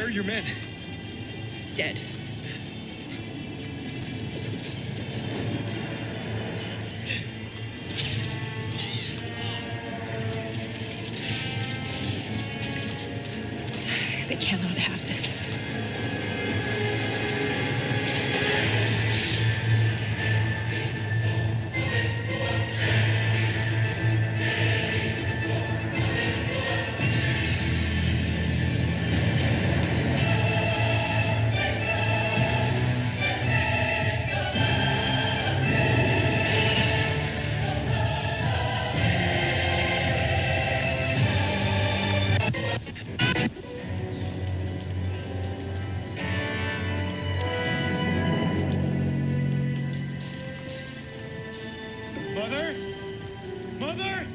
are your men? Dead. They cannot have this. Mother? Mother?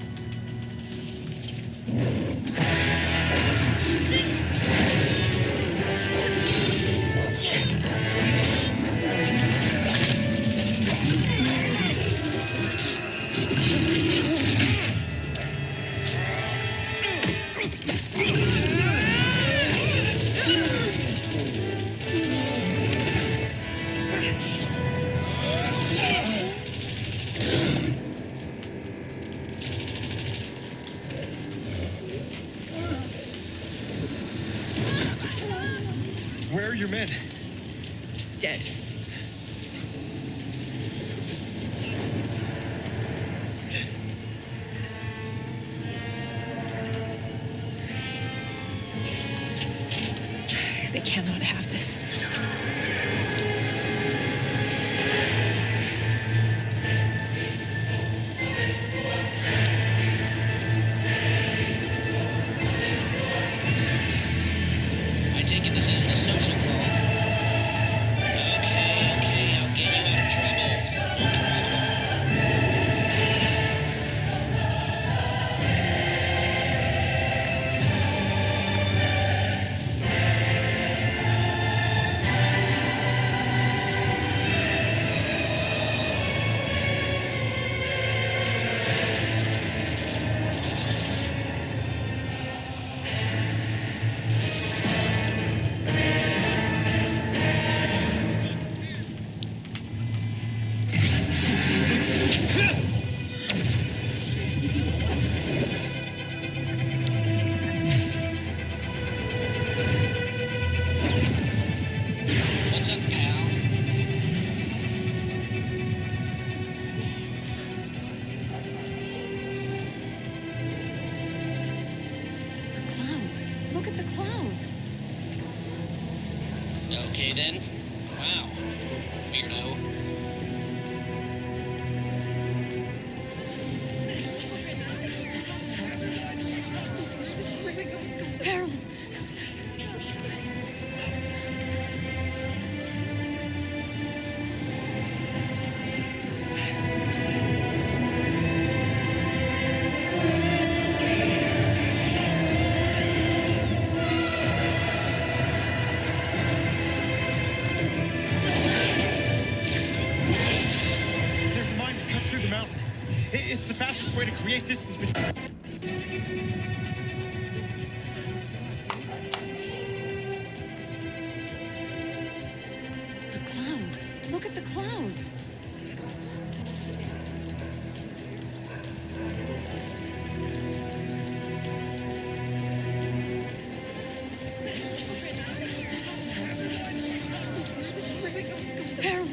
Where are your men? Dead. They cannot have this. I take it this isn't a social call. Okay, I'll get you out of trouble. No problem. What's up, pal? The clouds. Look at the clouds. Okay then. Wow. Weirdo. Harold. There's a mine that cuts through the mountain. It's the fastest way to create distance between... The clouds. Look at the clouds. Harold.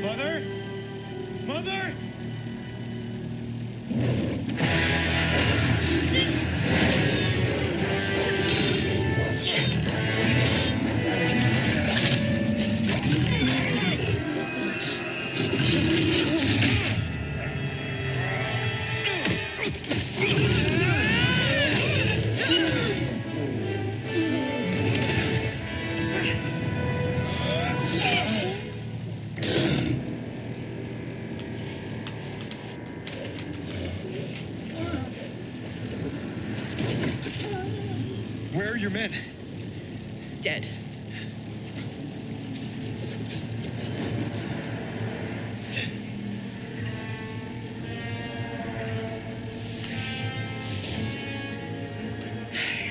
Mother? Mother? Where are your men? Dead.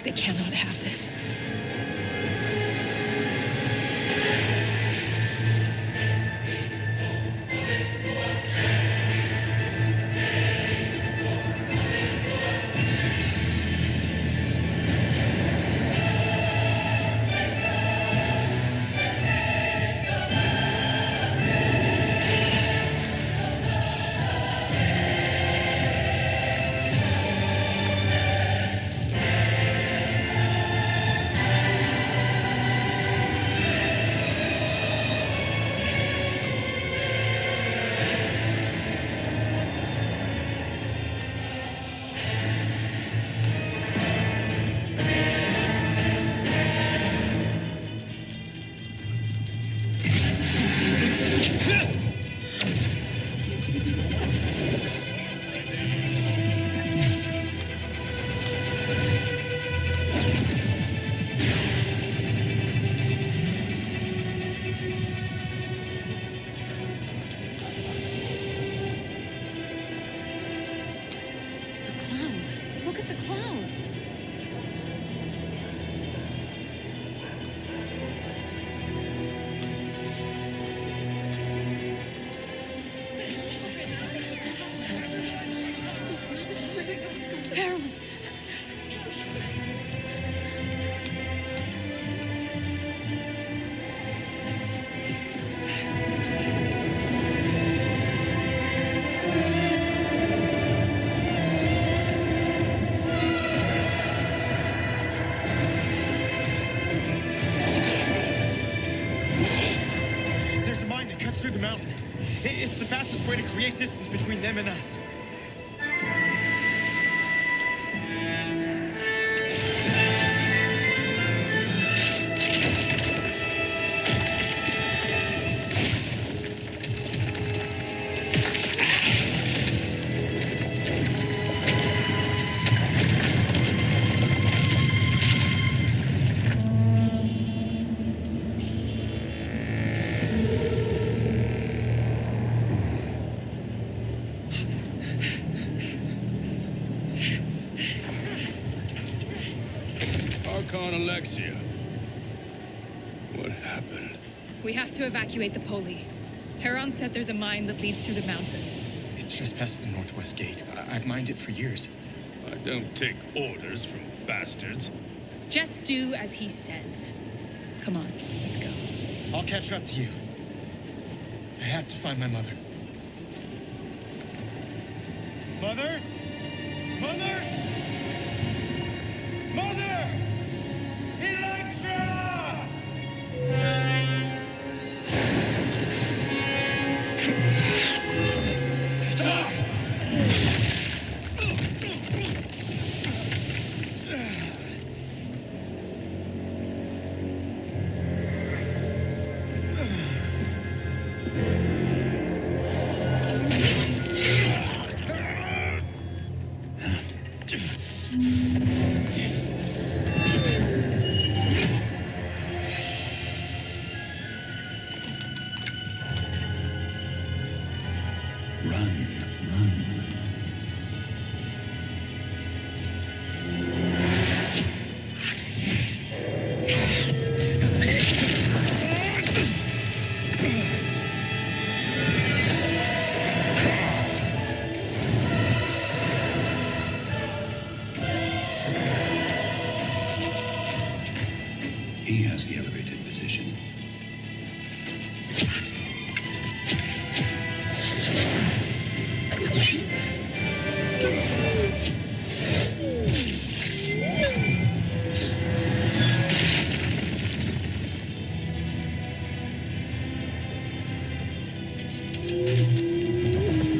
They cannot have this. The clouds. Look at the clouds. Harold. There's a mine that cuts through the mountain. It's the fastest way to create distance between them and us. Archon Alexia. What happened? We have to evacuate the Poli. Heron said there's a mine that leads through the mountain. It's just past the northwest gate. I've mined it for years. I don't take orders from bastards. Just do as he says. Come on, let's go. I'll catch up to you. I have to find my mother. Mother? Mother? Mother! Electra! Stop! He has the elevated position.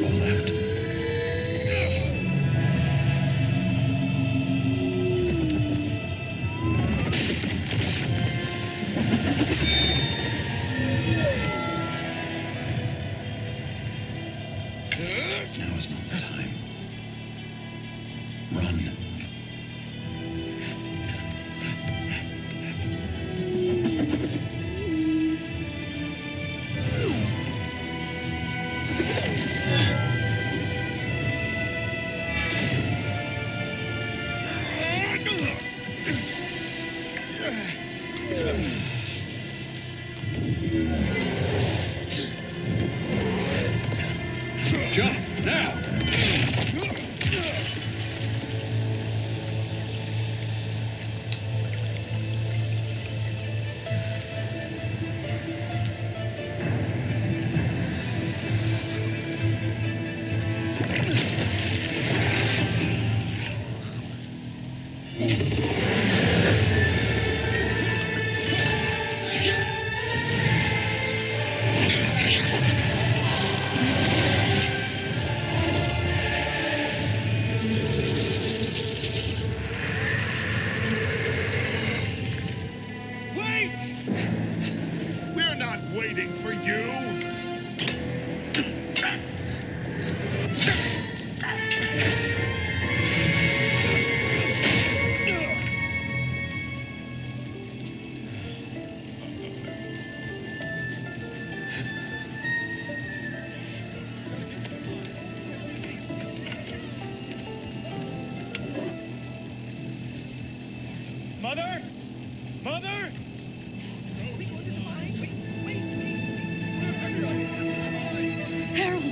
Roll left. Now is not the time. Run. Jump, now! Wait! We're not waiting for you! Mother? Mother? Harold!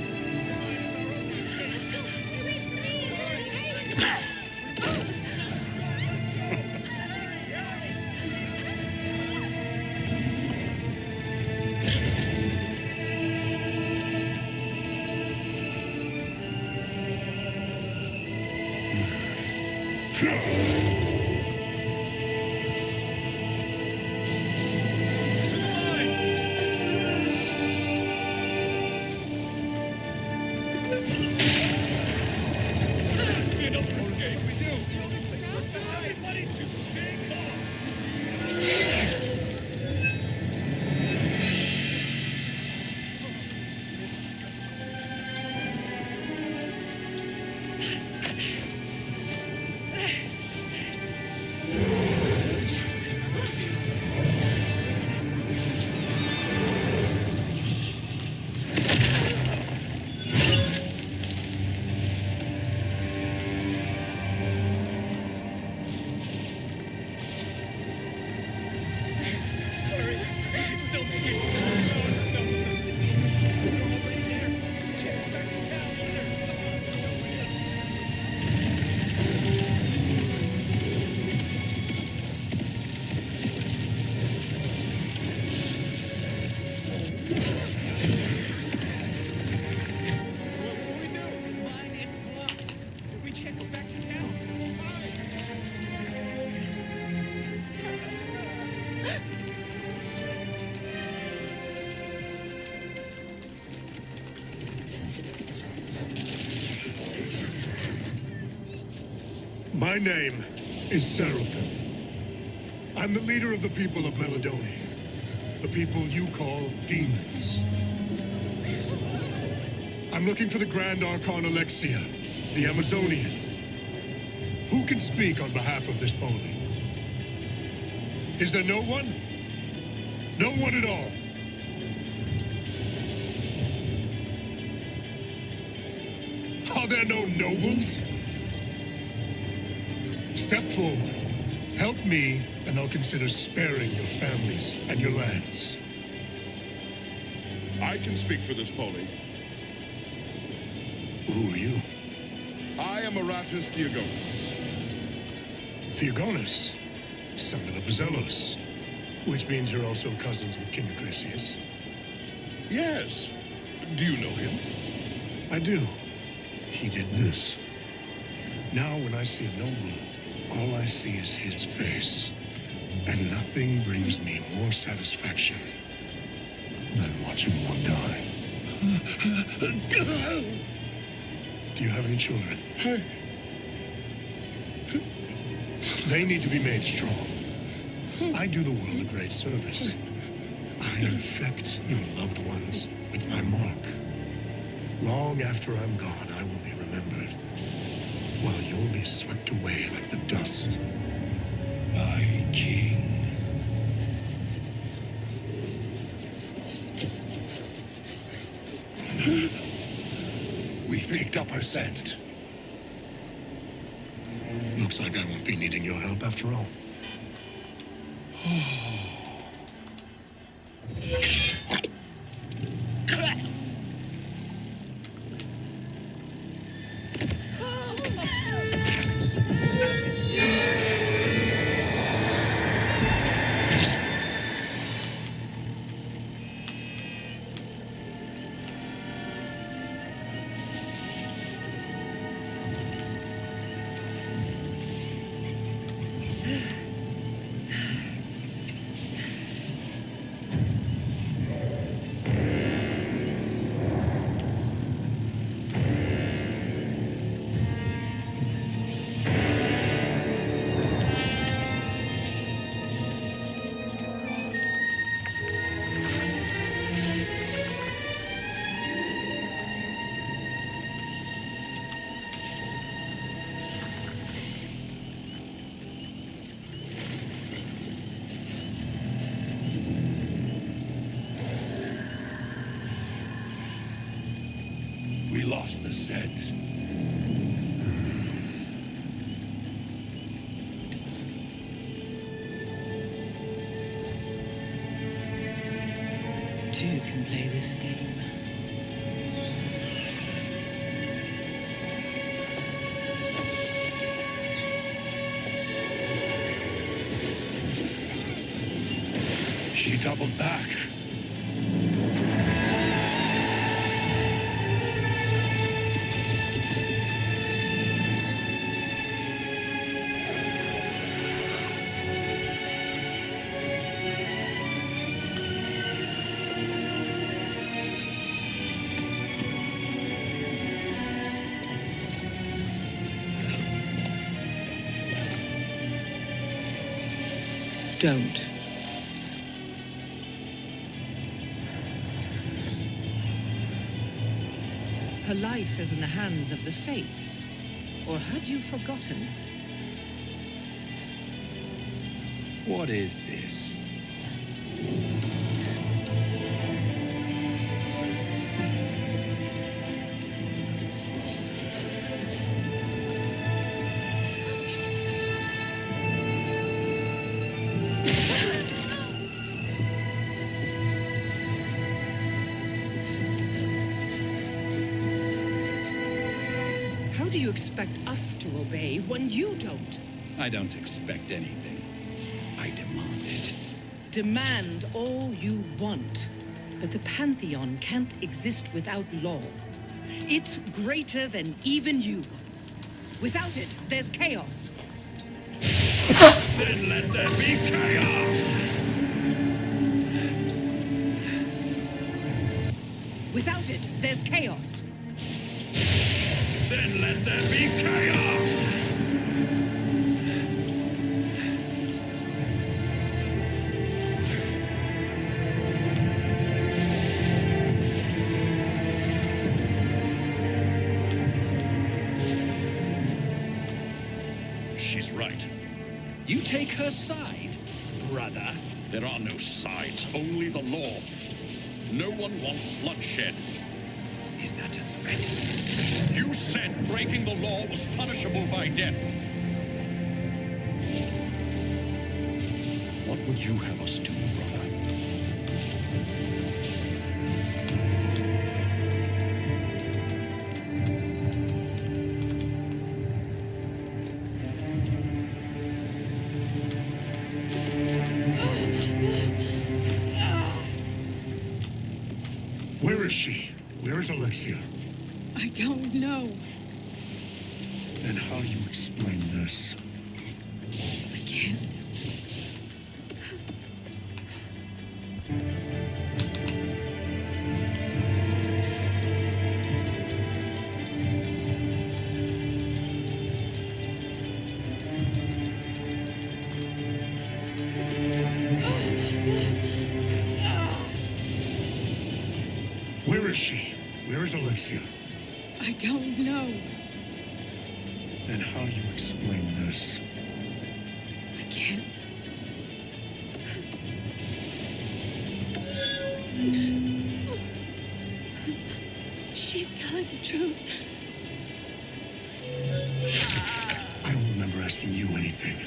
My name is Seraphim. I'm the leader of the people of Meladonia. The people you call demons. I'm looking for the Grand Archon Alexia, the Amazonian. Who can speak on behalf of this Poli? Is there no one? No one at all? Are there no nobles? Step forward. Help me, and I'll consider sparing your families and your lands. I can speak for this Poli. Who are you? I am Aratus Theogonus. Theogonus, son of the Bazellos. Which means you're also cousins with King Acrisius. Yes. Do you know him? I do. He did this. Now when I see a noble, all I see is his face. And nothing brings me more satisfaction than watching one die. Do you have any children? They need to be made strong. I do the world a great service. I infect your loved ones with my mark. Long after I'm gone, I will be remembered, while you'll be swept away like the dust. My king. We've picked up her scent. Looks like I won't be needing your help after all. We lost the scent. Two can play this game. She doubled back. Don't. Her life is in the hands of the Fates. Or had you forgotten? What is this? How do you expect us to obey when you don't? I don't expect anything. I demand it. Demand all you want. But the Pantheon can't exist without law. It's greater than even you. Without it, there's chaos. Then let there be chaos! Without it, there's chaos. Then let there be chaos! She's right. You take her side, brother. There are no sides, only the law. No one wants bloodshed. Is that a threat? You said breaking the law was punishable by death. What would you have us do, brother? Where is she? Where is Alexia? I don't know. And how do you explain this? I can't. Where is she? Where is Alexia? I don't know. And how do you explain this? I can't. She's telling the truth. I don't remember asking you anything.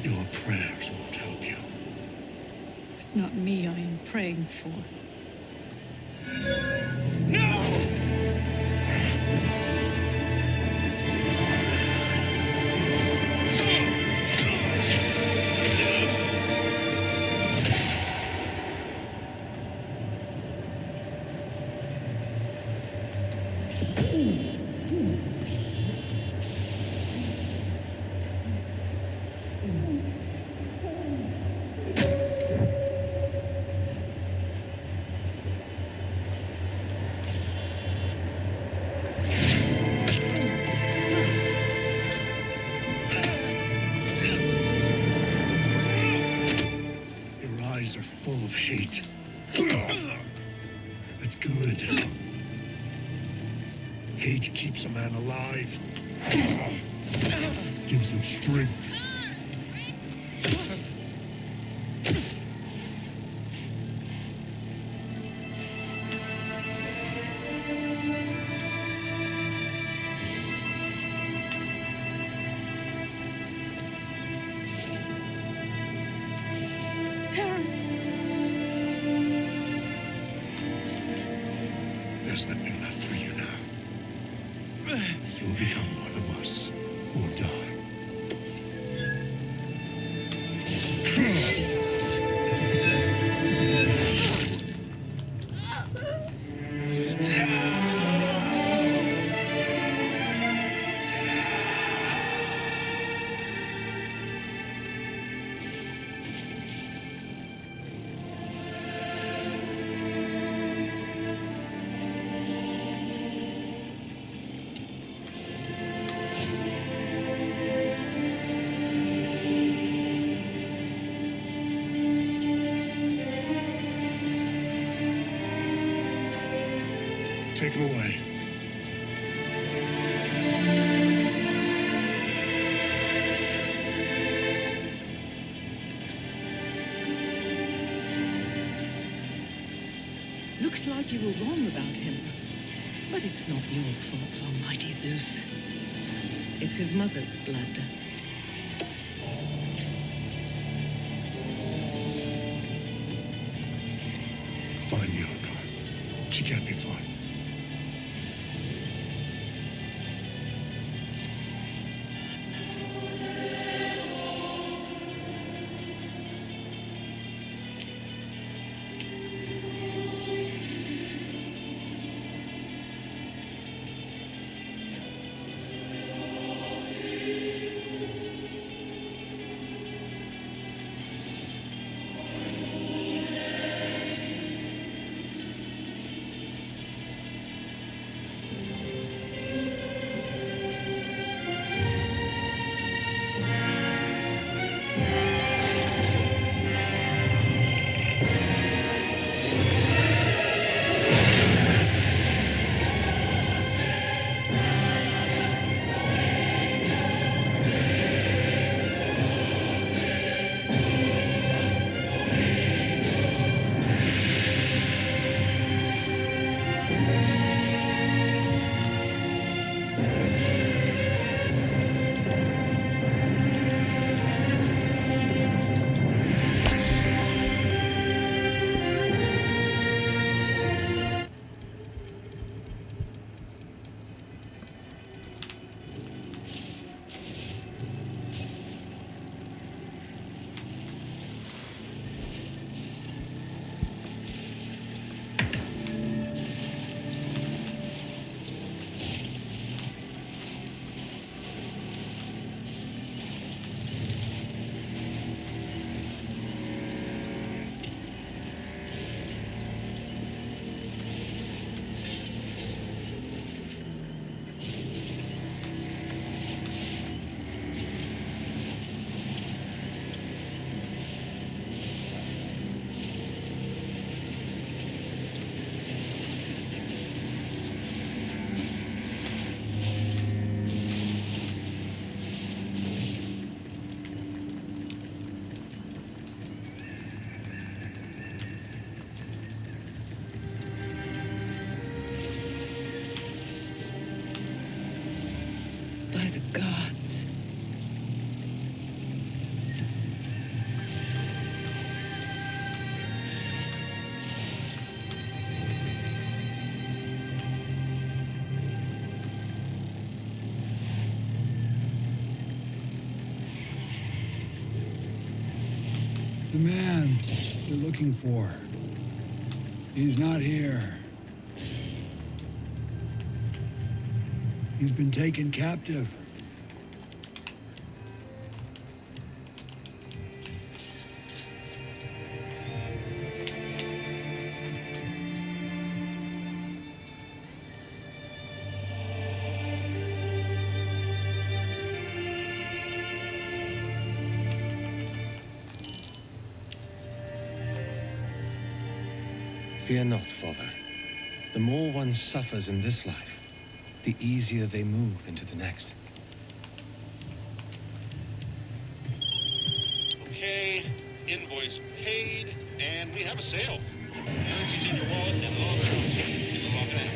Your prayers won't help you. It's not me I am praying for. No! alive. Gives him strength. There's nothing left for you now. You'll become one of us, or die. Take him away. Looks like you were wrong about him. But it's not your fault, Almighty Zeus. It's his mother's blood. Find the Archon. She can't be fought. By the gods. The man you're looking for. He's not here. He's been taken captive. Fear not, Father. The more one suffers in this life, the easier they move into the next. Okay, invoice paid, and we have a sale. Currency's in your wallet and log out. You can log it out.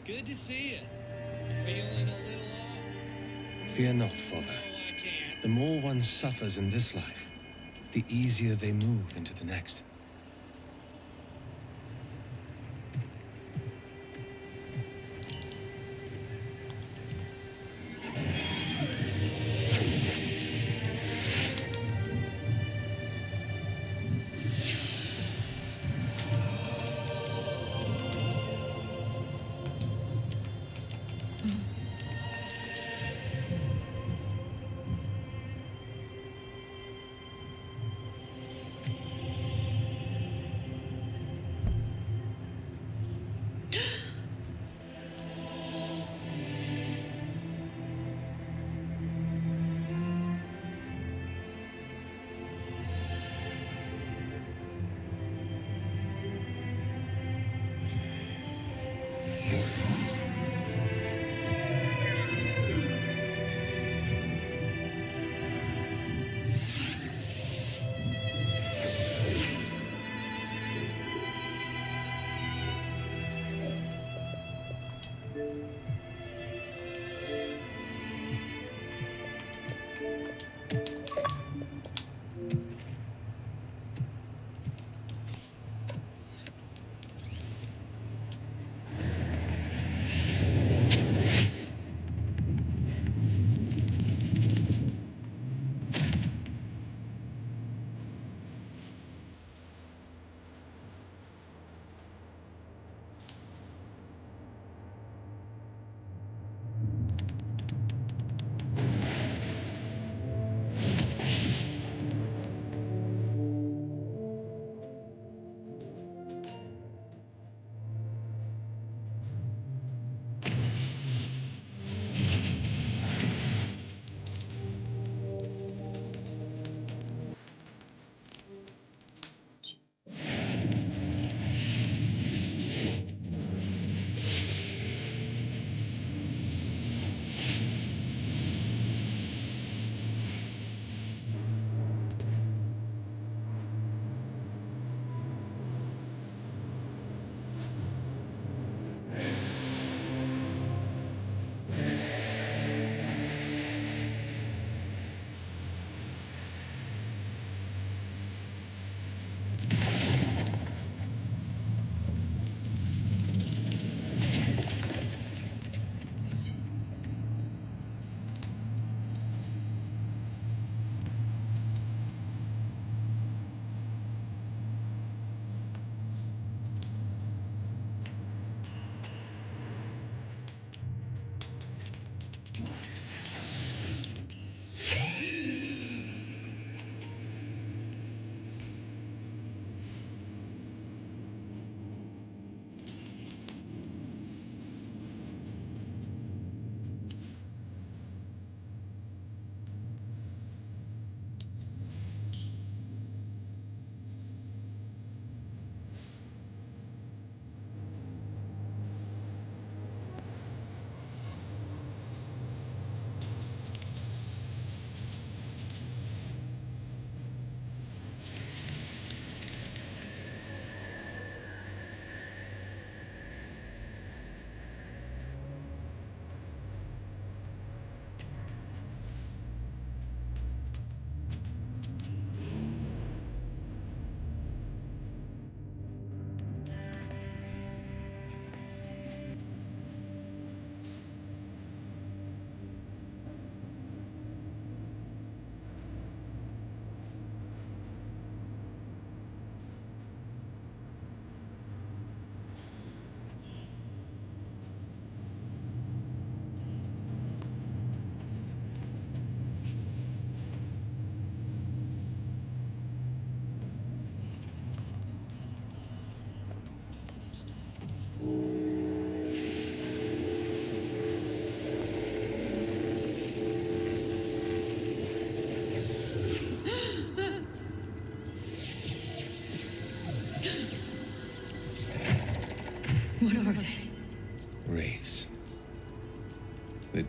Good to see you. Feeling a little off? Fear not, Father. The more one suffers in this life, the easier they move into the next.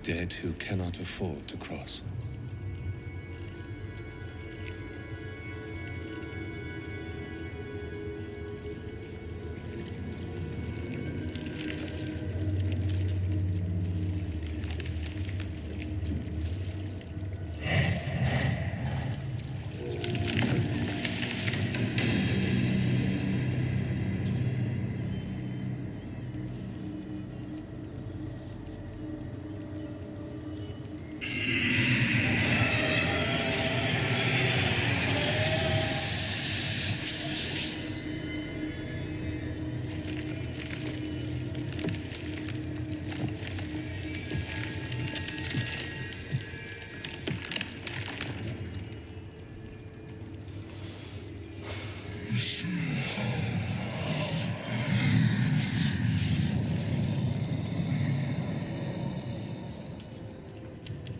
dead who cannot afford to cross.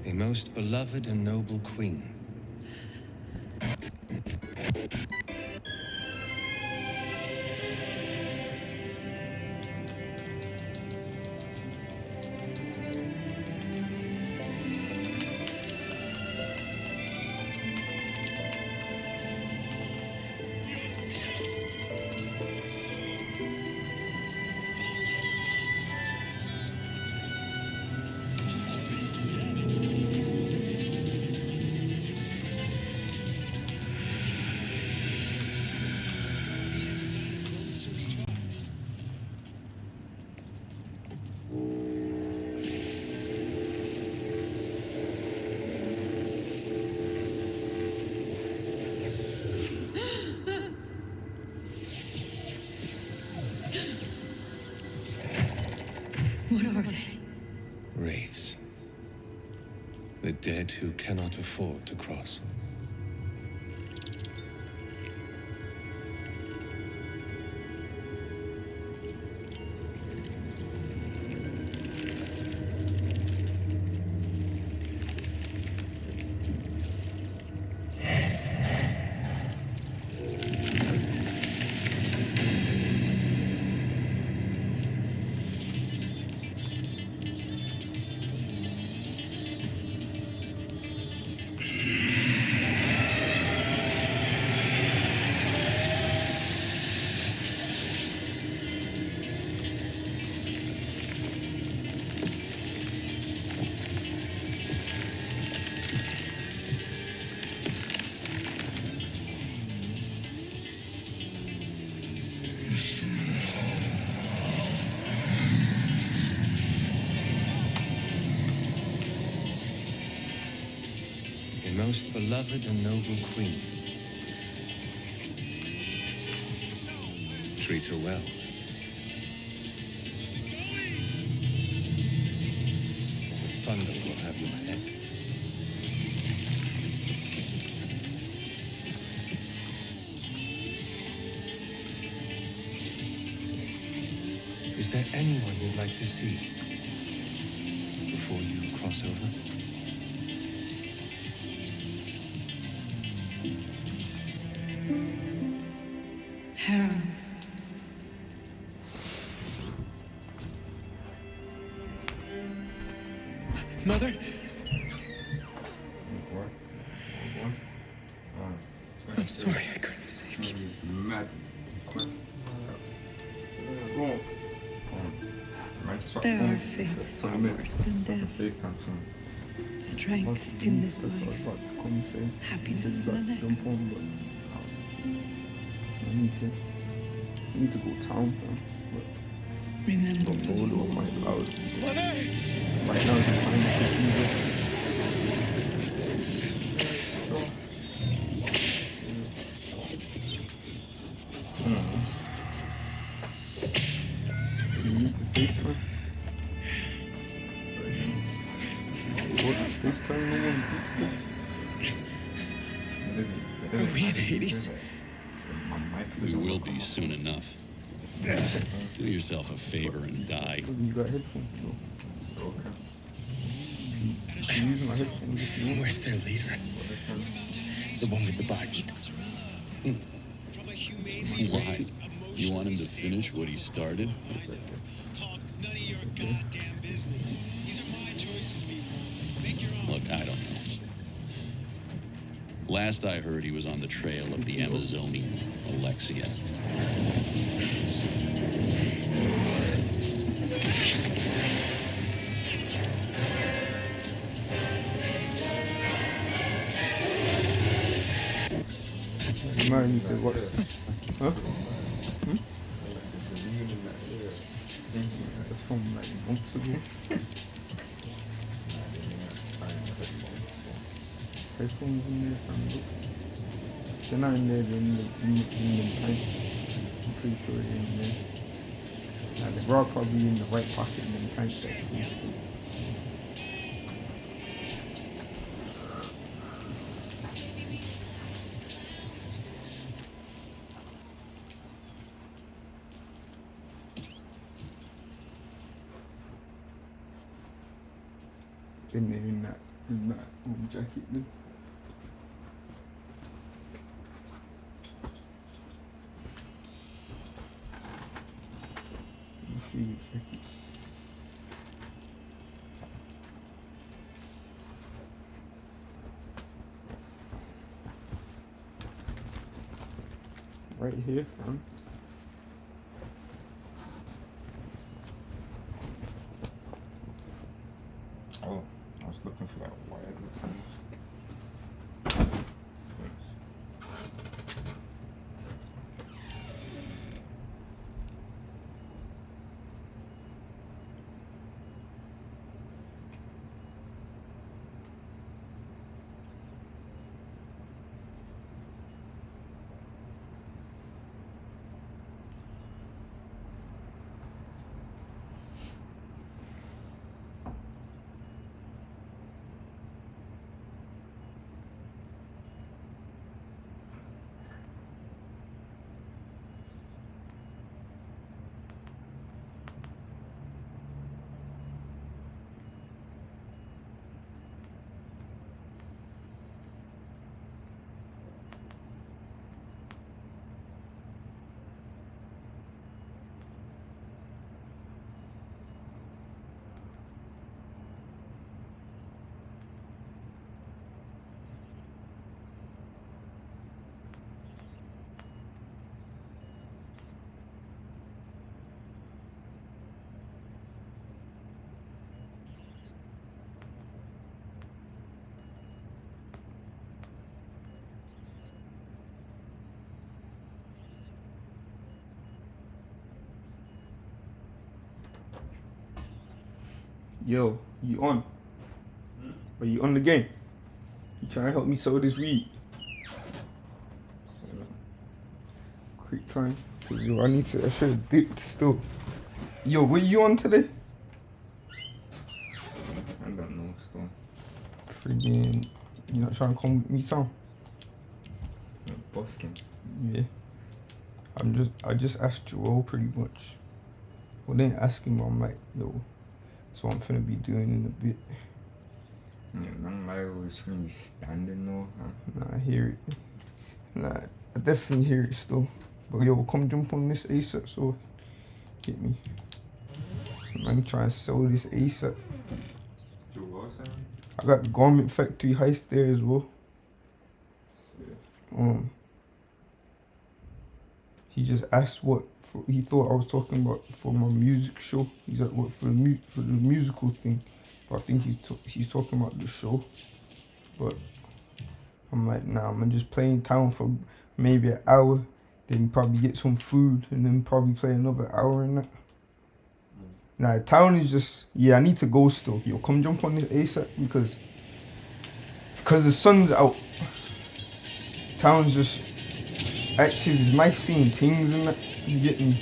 A most beloved and noble queen. What are they? Wraiths. The dead who cannot afford to cross. Most beloved and noble queen. Treat her well. The thunder will have your head. Is there anyone you'd like to see before you cross over? Heron. Mother? I'm sorry I couldn't save you. There are fates far worse than death. Strength in this life, happiness in the next. I need to go town, fam. Remember don't know what my loud. Mother! Right now, it's time to You need to FaceTime. What is FaceTime? No one beats them. Are we in Hades? We will be soon enough. Do yourself a favor and die. You got headphones, though. Okay. I'm using my headphones if you want. Where's their leader? The one with the body. Why? You want him to finish what he started? None of your goddamn business. These are my choices, people. I don't know. Last I heard, he was on the trail of the Amazonian, Alexia. You might need to watch. Huh? That's from like months ago. Headphones in there, fam. Look. They're not in there, they're in the pants. I'm pretty sure they're in there. Nah, they're all probably in the right pocket in the pants section. In there, in that jacket, then. Let me see the jacket. Right here, fam. Oh, I was looking for that white advertisement. Yo, you on? Are you on the game? You trying to help me sell this weed? Quick time. Cause yo, I should have dipped still. Yo, what you on today? I don't know still. Friggin', you not trying to come with me, Tom? Busking. Yeah. I just asked you all pretty much. Well, then asking, I'm like, yo, that's what I'm finna be doing in a bit. Yeah, man, I always gonna be standing though, huh? Nah, I hear it. Nah, I definitely hear it still. But yo, come jump on this ASAP, so get me. I'm trying to sell this ASAP. I got the garment factory heist there as well. He just asked what he thought I was talking about for my music show. He's like, what for the musical thing? But I think he's talking about the show. But I'm like, nah, I'm gonna just play in town for maybe an hour, then probably get some food, and then probably play another hour in that. Nah, town is just, yeah, I need to go still. Yo, come jump on this ASAP because the sun's out. Town's just active. It's nice seeing things and that. You get me?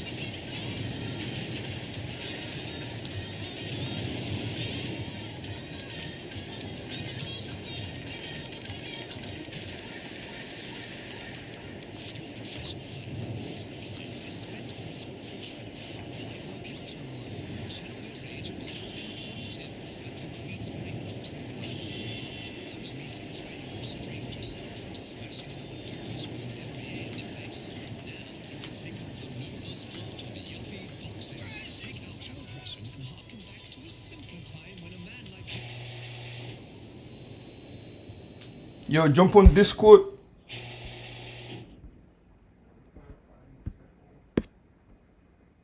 Yo, jump on Discord.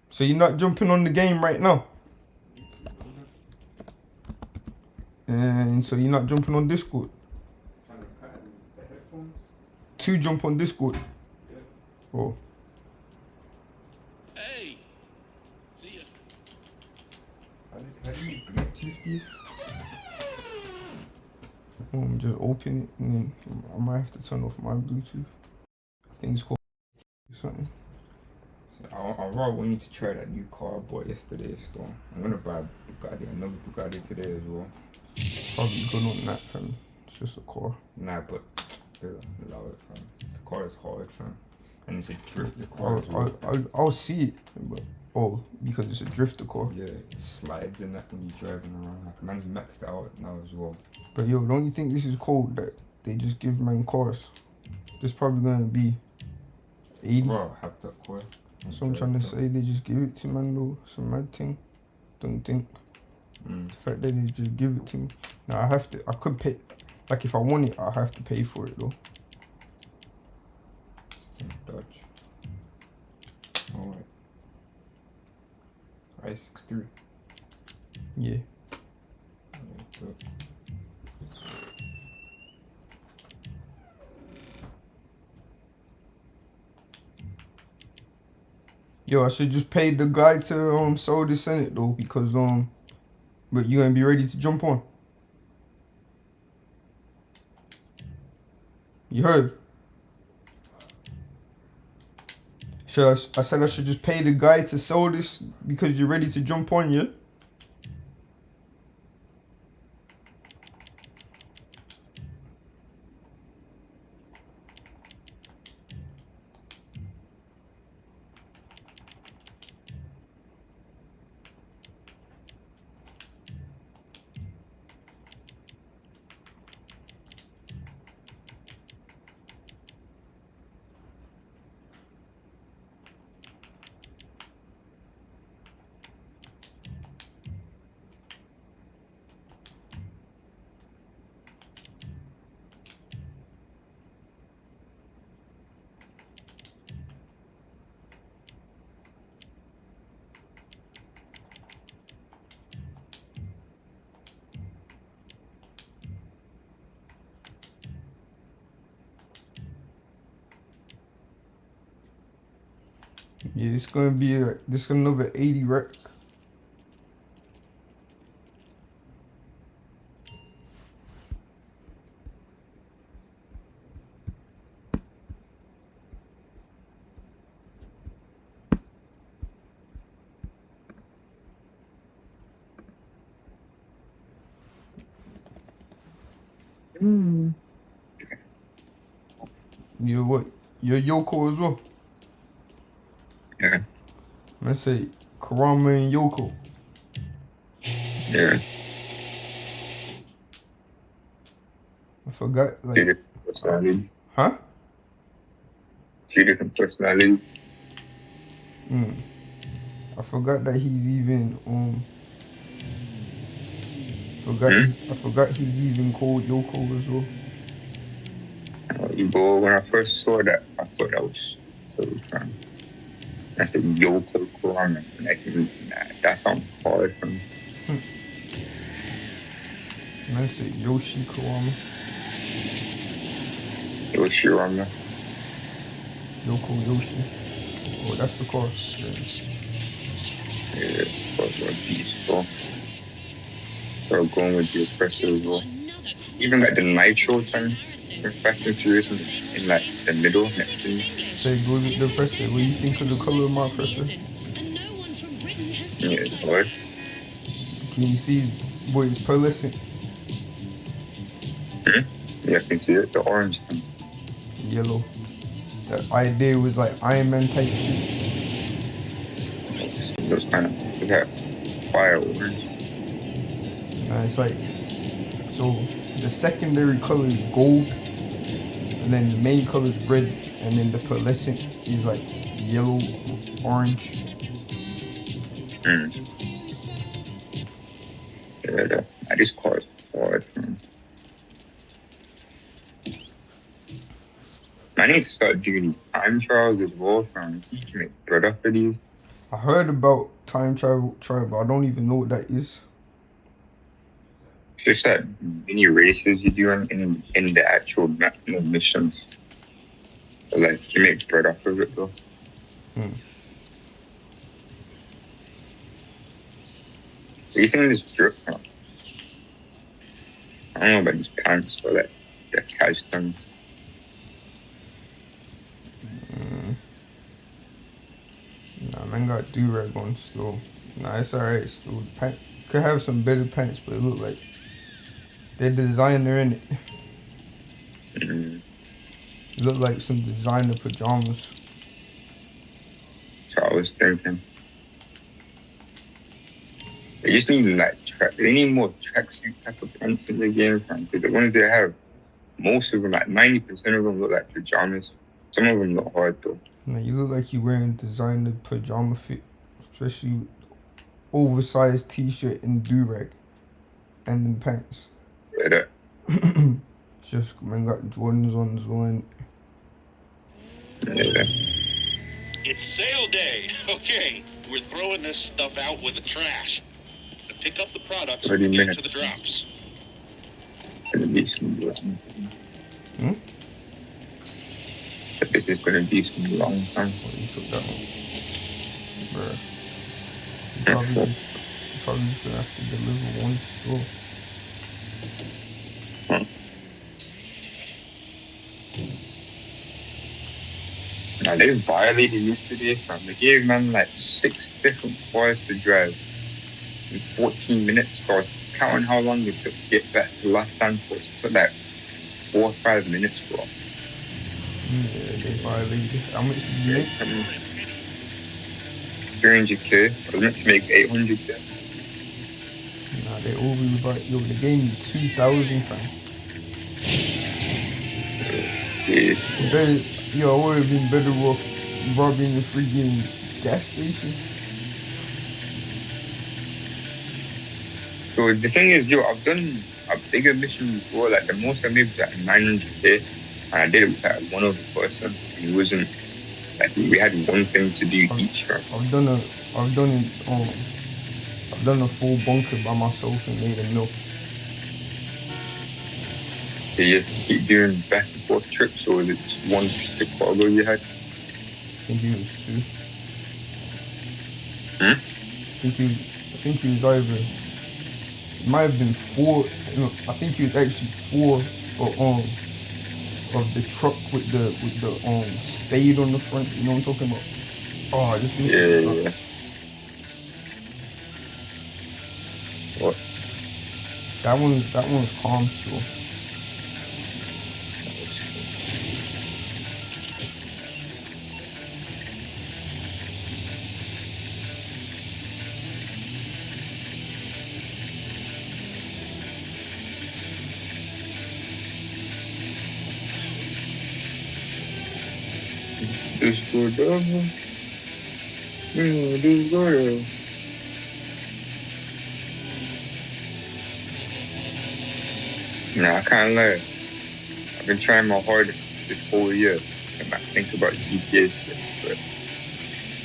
So you're not jumping on the game right now? And so you're not jumping on Discord? To jump on Discord? Oh. Hey! See ya. How do you Bluetooth this? Just open it and then I might have to turn off my Bluetooth. I think it's called something. I really want you to try that new car I bought yesterday, Storm. I'm gonna buy a Bugatti, another Bugatti today as well. Probably good on that, fam. It's just a car. Nah, but allow it, fam. The car is hard, fam. And it's a drifter car as well. I'll see it, but because it's a drifter car. Yeah, it slides in that when you're driving around. Like, man's maxed out now as well. But yo, don't you think this is cold that they just give man cars? This probably gonna be 80. Bro, have that car. So I'm trying to say they just give it to man though. Some mad thing. Don't think. The fact that they just give it to me. Now I could pay. Like if I want it, I have to pay for it though. Dodge. Alright. I-63. Yeah. Good. Yo, I should just pay the guy to sell the Senate though, because but you gonna be ready to jump on. You heard? So I said I should just pay the guy to sell this because you're ready to jump on, yeah? Yeah, it's gonna be this another 80 wreck. You're what? You're Yoko as well? Yeah. Let's say Kurama and Yoko. Yeah. I forgot, like... personality. Huh? 3 different personalities. I forgot that he's even, I forgot he's even called Yoko as well. But when I first saw that, I thought that was so fun. I said Yoko Kurama. That sounds hard for me. I said Yoshi Kurama. Yoshi Rama. Yoko Yoshi. Oh, that's the car. Yeah, that's what peaceful. So going with the oppressor as well. Even got the nitro thing. Fast and Furious in like the middle next to me. So it goes with the oppressor. What do you think of the color of my oppressor? Yeah, it's hard. Can you see, boy, it's pearlescent. Yeah, I can see it. The orange thing. Yellow. The idea was like Iron Man type shit. It was kind of, it had fire orange. Nah, it's like, so the secondary color is gold, and then the main color is red, and then the pearlescent is like yellow, orange. Yeah, I just call it hard. I need to start doing these time trials as well, fam. You can make bread off of these. I heard about time travel, but I don't even know what that is. It's just like mini races you do in the actual missions. So like you make bread off of it though. What do you think of this drip, fam? I don't know about these pants or that catch them. Nah, man got do-rag on still. Nah, it's alright still. Could have some better pants, but it look like they're designer in it. It look like some designer pajamas. So I was thinking. They just need like they need more tracksuit type of pants in the game, fam. Because the ones they have, most of them, like 90% of them look like pajamas. Some of them look hard though. Nah, you look like you wearing designer pajama fit, especially with oversized t-shirt and do-rag and then pants. Yeah. Just man got Jordans on as well. Yeah. It's sale day. Okay, we're throwing this stuff out with the trash. To pick up the products, 30 get minutes. to the drops. This is gonna be some long time. You took that one, bruh. Probably just gonna have to deliver one still. Now they violated yesterday, fam. They gave man like 6 different cars to drive in 14 minutes. So I was counting how long it took to get back to Los Santos. It took like 4 or 5 minutes, bro. Yeah, they violated. How much did you make? 300k. I was meant to make 800k. Nah, they always like, yo, they gave me 2,000, fam. Yeah. Yo, I would have been better off robbing the freaking gas station. So the thing is, yo, I've done a bigger mission before. Like the most I made was like 900k, and I did it with like one other person. It wasn't like we had one thing to do each. Right? I've done a full bunker by myself and made a mill. So you just keep doing back and forth trips, or was it just one piece of cargo you had? I think it was 2. Hmm? I think it was either. It might have been 4. No, I think it was actually 4 of the truck with the spade on the front. You know what I'm talking about? Oh, I just missed the truck. Yeah. What? That one's calm still. Just go double. Just go double. Nah, I can't lie. I've been trying my hardest this whole year and not think about GTA 6, but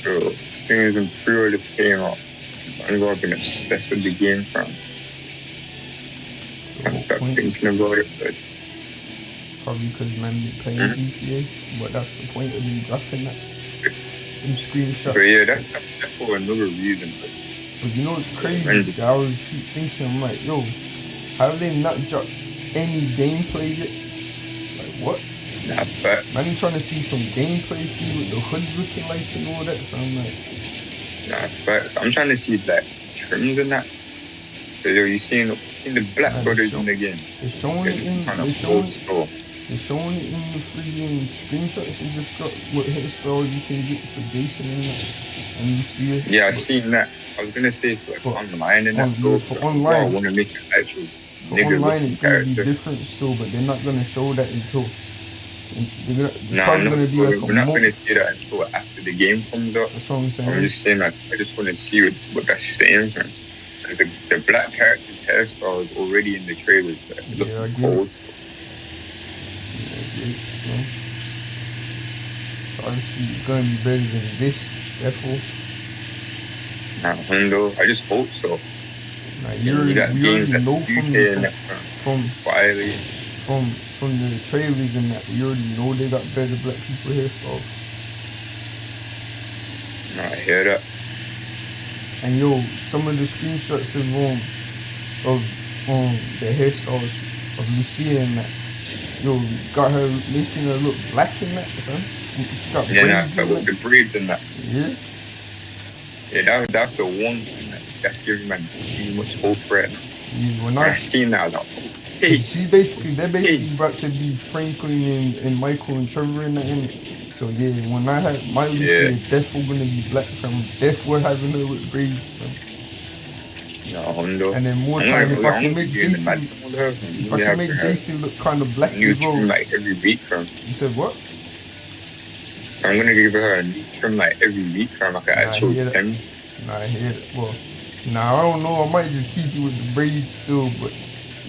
bro, as soon as I'm through this came out, I've been obsessed with the game from. I start thinking about it, but probably because man be playing GTA, but that's the point of me dropping that. Them screenshots. But yeah, that's for another reason. But you know what's crazy? I always keep thinking, I'm like, yo, have they not dropped any gameplay yet? Like what? Nah, but man, I'm trying to see some gameplay, see what the hood's looking like and all that. So I'm like, nah, but I'm trying to see like trims and that. So yo, you seen the Black Brothers in the game? They're showing it in. They're showing it in the freaking screenshots they just dropped. What hairstyles you can get for Jason and that, and you see it. Yeah, I seen that. I was gonna say for like online and that. For online, I want to make it actual. For online, it's gonna be different still, but they're not gonna show that until. It's probably gonna be like a month. We're not gonna see that until after the game comes out. That's what I'm saying. I'm just saying like I just want to see what that's saying. The black character's hairstyle is already in the trailers. It looks cold. obviously it's gonna be better than this, therefore. Nah, Hundo, I just hope so. Nah, You got we games already that know from Wiley. from the trailers and that, we already know they got better black people hairstyles. Nah, I hear that. And yo, some of the screenshots of the hairstyles of Lucia and that, yo, got her making her look black in that, fam. She got braids in with the braids and that. Yeah. Yeah, that's the one thing that's giving me too much hope right now. Yeah, when I seen that, I was like, hey. They're basically about to be Franklin and Michael and Trevor in that, innit? So yeah, when I had my Lucia, definitely gonna be black, fam. Definitely having her with braids, fam. And then more time, if I can make Jason look kind of black, new trim like every week, fam. You said what? So I'm gonna give her a new trim like every week, fam, like an actual trim. Nah, I hear it. Well, nah, I don't know. I might just keep you with the braids still, but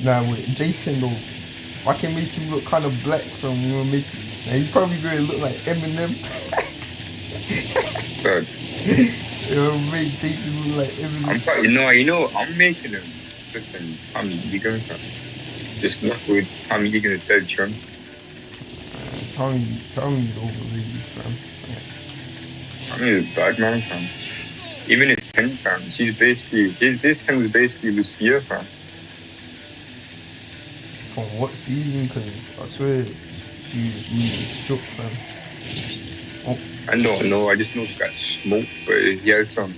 nah, with Jason though, if I can make him look kind of black, from you know, make now he's probably gonna look like Eminem. You know, make Jason look like Eminem. You know, I'm making him listen, Tommy Egan, fam. Just not with Tommy Egan's dead trim. Tommy's overrated, fam. Tommy is bad man, fam. Even his pen, fam. She's basically this pen was basically Lucia, fam. From what season? Cause I swear she was really shook, fam. Oh. I don't know. I just know she got smoked, but he has some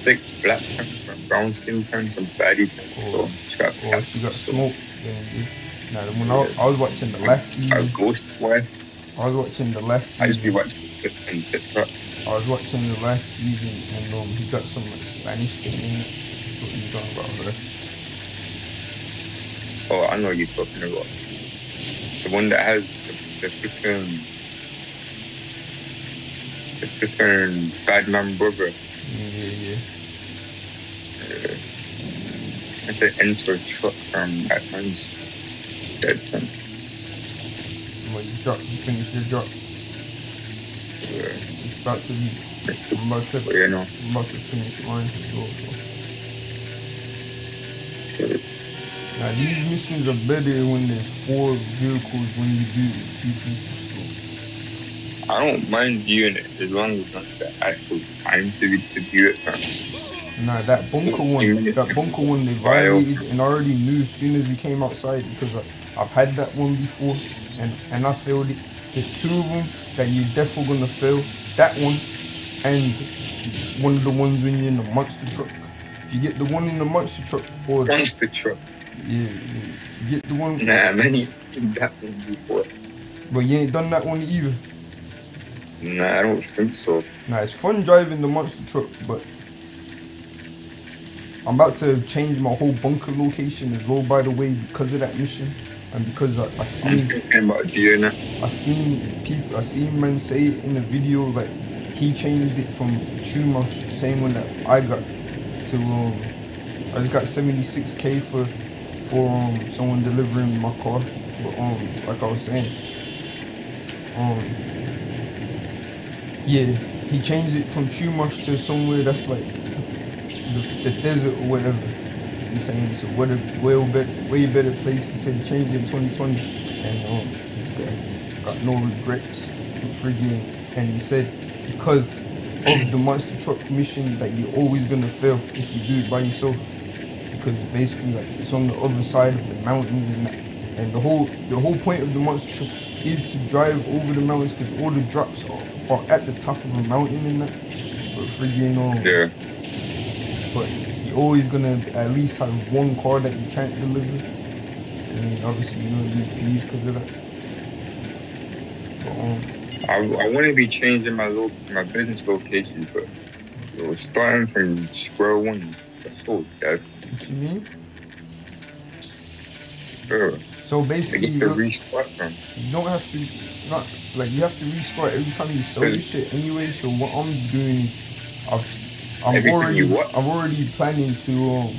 thick black pen, some brown skin pen, some fatty pen. So she got smoked. Nah, when I was watching the last season. Ghost wife. I was watching the last season. I just be watching TikTok. I was watching the last season and he got some like Spanish thing in it. What are you talking about, bro? Oh, I know what you're talking about. The one that has the freaking bad man brother. Yeah. That's an enter truck from Batman's dead son. Well, you finished your drop. Yeah. It's about to be. I'm about to finish mine still. So. Now these missions are better when there's 4 vehicles when you do 2 people still. I don't mind doing it as long as it's not the actual time to do it, fam. Nah, that bunker one they violated, and I already knew as soon as we came outside because I've had that one before and I failed it. There's 2 of them that you're definitely gonna fail. That one and one of the ones when you're in the monster truck. If you get the one in the monster truck or monster truck. Yeah. You get the one. Nah, man, he's done that one before. But you ain't done that one either. Nah, I don't think so. Nah, it's fun driving the monster truck, but I'm about to change my whole bunker location as well, by the way, because of that mission. And because I seen about doing that. I seen men say it in the video, like he changed it from Chuma, same one that I got, to I just got 76k for someone delivering my car. But like I was saying, yeah, he changed it from Chumash to somewhere that's like the desert or whatever. He's saying it's a way better place. He said he changed it in 2020, and he's got no regrets. Friggin', and he said because of the monster truck mission that you're always gonna fail if you do it by yourself, because basically like it's on the other side of the mountains and the whole point of the monster truck is to drive over the mountains because all the drops are at the top of a mountain and that. But friggin' yeah. But you're always gonna at least have one car that you can't deliver. I mean, obviously you're gonna lose peas because of that. But, I want to be changing my business location, but starting from square one, that's so dead. What you mean? Sure. So basically, you restart from. You don't have to, you have to restart every time you sell your shit anyway. So what I'm doing is, I'm already planning to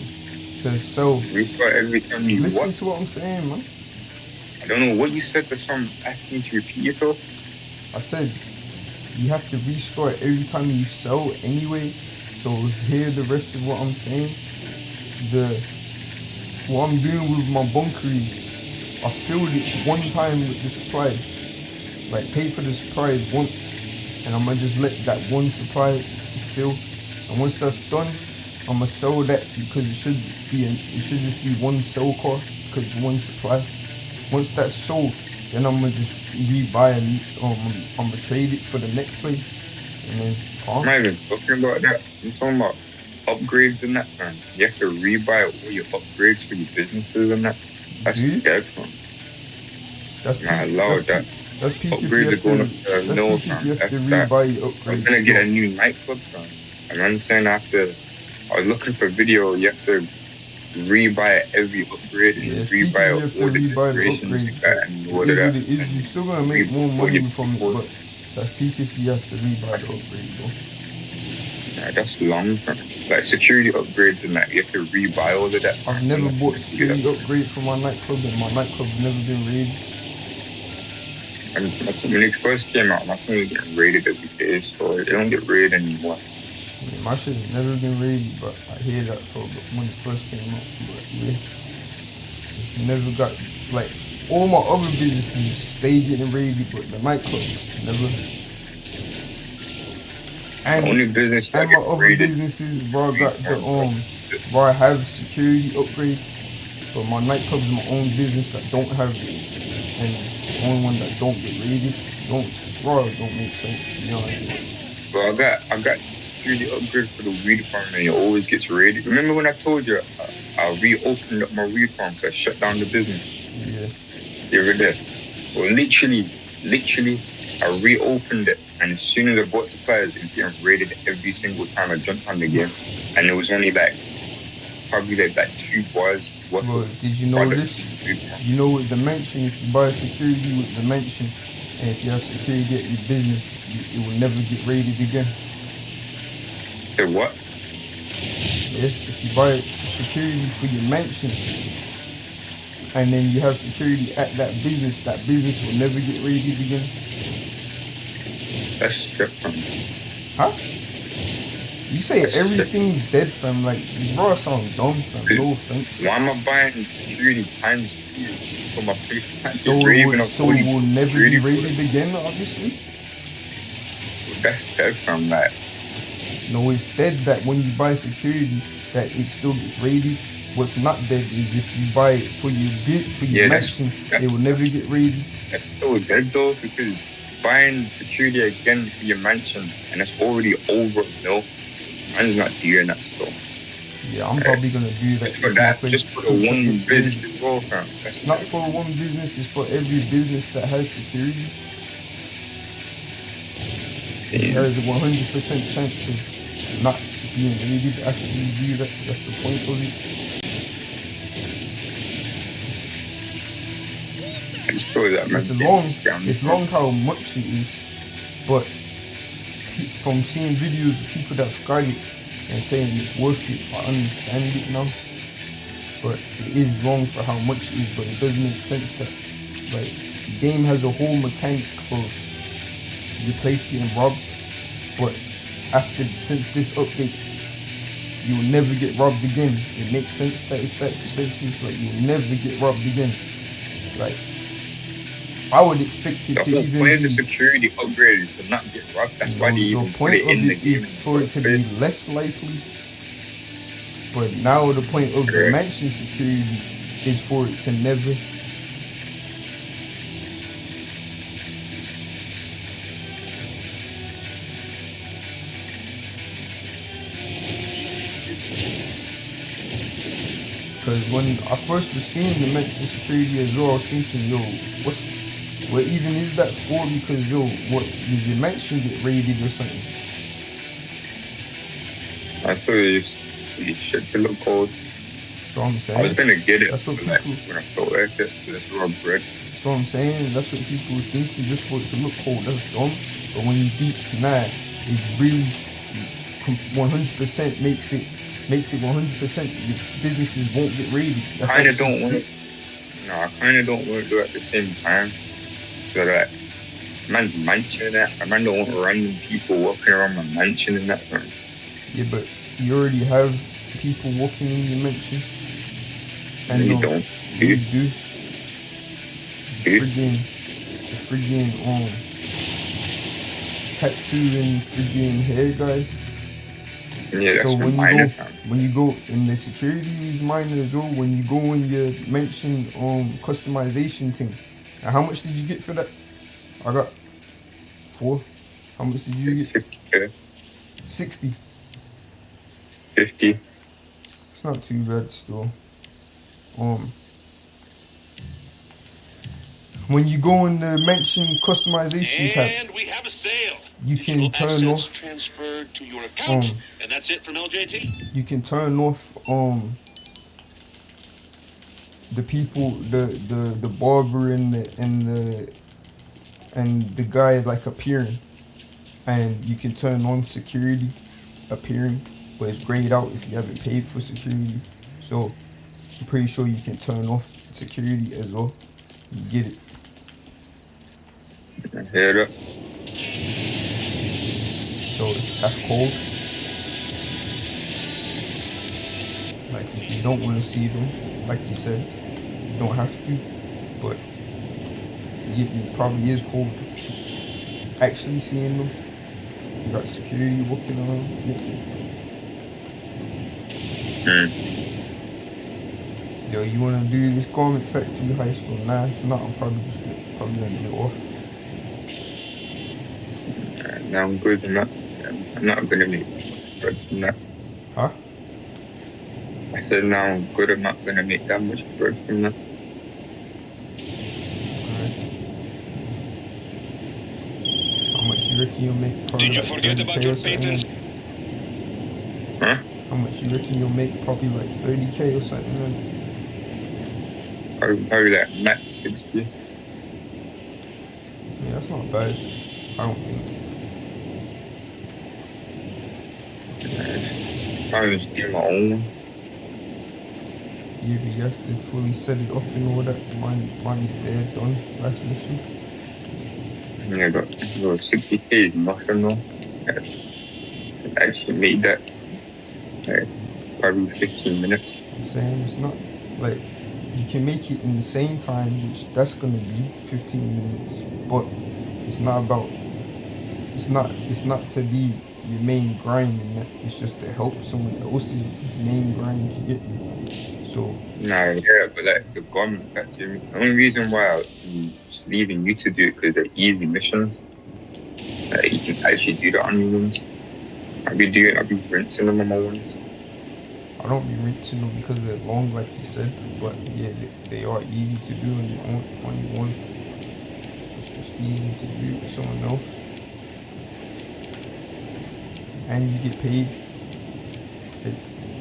sell. Restart every time you listen to what I'm saying, man. I don't know what you said, but some asking you to repeat yourself. I said you have to restart every time you sell anyway. So hear the rest of what I'm saying. What I'm doing with my bunker is I filled it one time with the supplies. Like pay for the supplies once, and I'm gonna just let that one supply fill. And once that's done, I'm gonna sell that because it should just be one sell car because it's one supply. Once that's sold, then I'm gonna just rebuy and I'm gonna trade it for the next place. And then I'm not even talking about that. I'm talking about upgrades and that, man. You have to rebuy all your upgrades for your businesses and that. That's dead, man. That's not allowed that. That's peak if you Upgrades are have going to. up to no, That's peak if you have That's to that. rebuy your I was upgrades. gonna get a new nightclub, man. And I'm saying after I was looking for video, you have to rebuy every upgrade and Yeah, rebuy you have to all the rebuy the decorations upgrades. and that and all It of is that. what it is. You're still gonna make more money from it, people. but that's peak if you have to rebuy the upgrade, though. Nah, that's long term. Like security upgrades and that, you have to rebuy all of that. I've never bought security upgrades for my nightclub, and my nightclub's never been raided. And when it first came out, my phone was getting raided every day, so it don't get raided anymore. I mean, my shit's never been raided, but I hear that when it first came out. But yeah, never got, like, all my other businesses stay getting raided, but the nightclub never. And the only business and my other businesses, bro, got where I have security upgrade, but my nightclub's my own business that don't have it, and the only one that don't get raided. Don't make sense, to be honest. Bro, I got security upgrade for the weed farm, and it always gets raided. Remember when I told you I reopened up my weed farm because I shut down the business? Yeah. You were there. Well, literally, I reopened it, and as soon as I bought supplies, it was getting raided every single time I jumped on the game, and it was only probably like 2 bars. Bro, did you know this? You know with the mansion, if you buy security with the mansion, and if you have security at your business, it will never get raided again. Say what? Yeah, if you buy security for your mansion, and then you have security at that business will never get raided again. That's shit, fam. Huh? You say everything's dead, fam. Like, bro, sound dumb, fam. No offense. Why am I buying security times 2 for my place? So it will never be raided again, obviously? That's dead, fam. Like, no, it's dead that when you buy security, that it still gets raided. What's not dead is if you buy it for your mansion, it will never get raided. That's so dead though, because buying security again for your mansion and it's already over, no? Man's not doing that stuff. Yeah, I'm probably gonna do that. For that, just for the one business as well, fam. It's not for one business, it's for every business that has security. It has a 100% chance of not being raided after you do that. That's the point of it. It's long how much it is, but from seeing videos of people that got it and saying it's worth it, I understand it now. But it is wrong for how much it is, but it does make sense that like the game has a whole mechanic of your place getting robbed, but since this update you will never get robbed again. It makes sense that it's that expensive, like you'll never get robbed again. Like I would expect it to even be... The security upgrade is to not get robbed. That's why they even put it in the game. The point of it is for it to be less likely. But now the point of the mansion security is for it to never... Because when I first was seeing the mansion security as well, I was thinking, yo, what even is that for? Because yo, what did your mansion get raided or something? I thought you shit to look cold. So I'm saying. I was gonna get it. That's what people. Like, when I felt like it, it's raw bread. So I'm saying that's what people were thinking just for it to look cold. That's dumb. But when you deep, nah, it really 100% makes it 100%. Your businesses won't get raided. That's I kinda don't want to do it at the same time. So that man's mansion and that. A man don't want random people walking around my mansion and that, man. Yeah, but you already have people walking in your mansion. And you don't. You do. The friggin' tattooing friggin' hair guys. Yeah, that's so minor, when you go in the security is minor as well. When you go in your mention customization thing. And how much did you get for that? I got 4. How much did you get? 50. 60. 50. It's not too bad still. When you go in the mention customization tab, and we have a sale. You can turn off transferred to your account, and that's it from LJT. You can turn off the people, the barber and the guy like appearing, and you can turn on security appearing, but it's grayed out if you haven't paid for security. So I'm pretty sure you can turn off security as well. You get it. Hear that? So that's cold. Like if you don't want to see them, like you said, you don't have to, but it probably is cold actually seeing them. You got security walking around. Yo, you wanna do this garment factory heist or nah? If not, I'm probably gonna get off. No, I'm good. I'm not gonna make bread from that. Huh? I said no, I'm good. I'm not gonna make that much bread from that. Alright. How much you reckon you'll make? Probably Did you forget about your patents? Huh? How much you reckon you'll make? Probably like 30K or something like that. Probably that max 60. Yeah, that's not bad. I don't think. I'll just get my own one. Yeah, but you have to fully set it up and all that. Mine's there, done. Last mission. Yeah, but 60K is nothing though. I actually made that. Probably 15 minutes. I'm saying it's not like you can make it in the same time, which that's gonna be 15 minutes. But it's not about. It's not to be your main grind, and that it's just to help someone else's main grind. You get me? So. Nah, yeah, but like the garment factory. The only reason why I'm leaving you to do it because they're easy missions. Like you can actually do that on your ones. I'll be rinsing them on my ones. I don't be rinsing them because they're long, like you said. But yeah, they are easy to do on your one. It's just easy to do with someone else. And you get paid.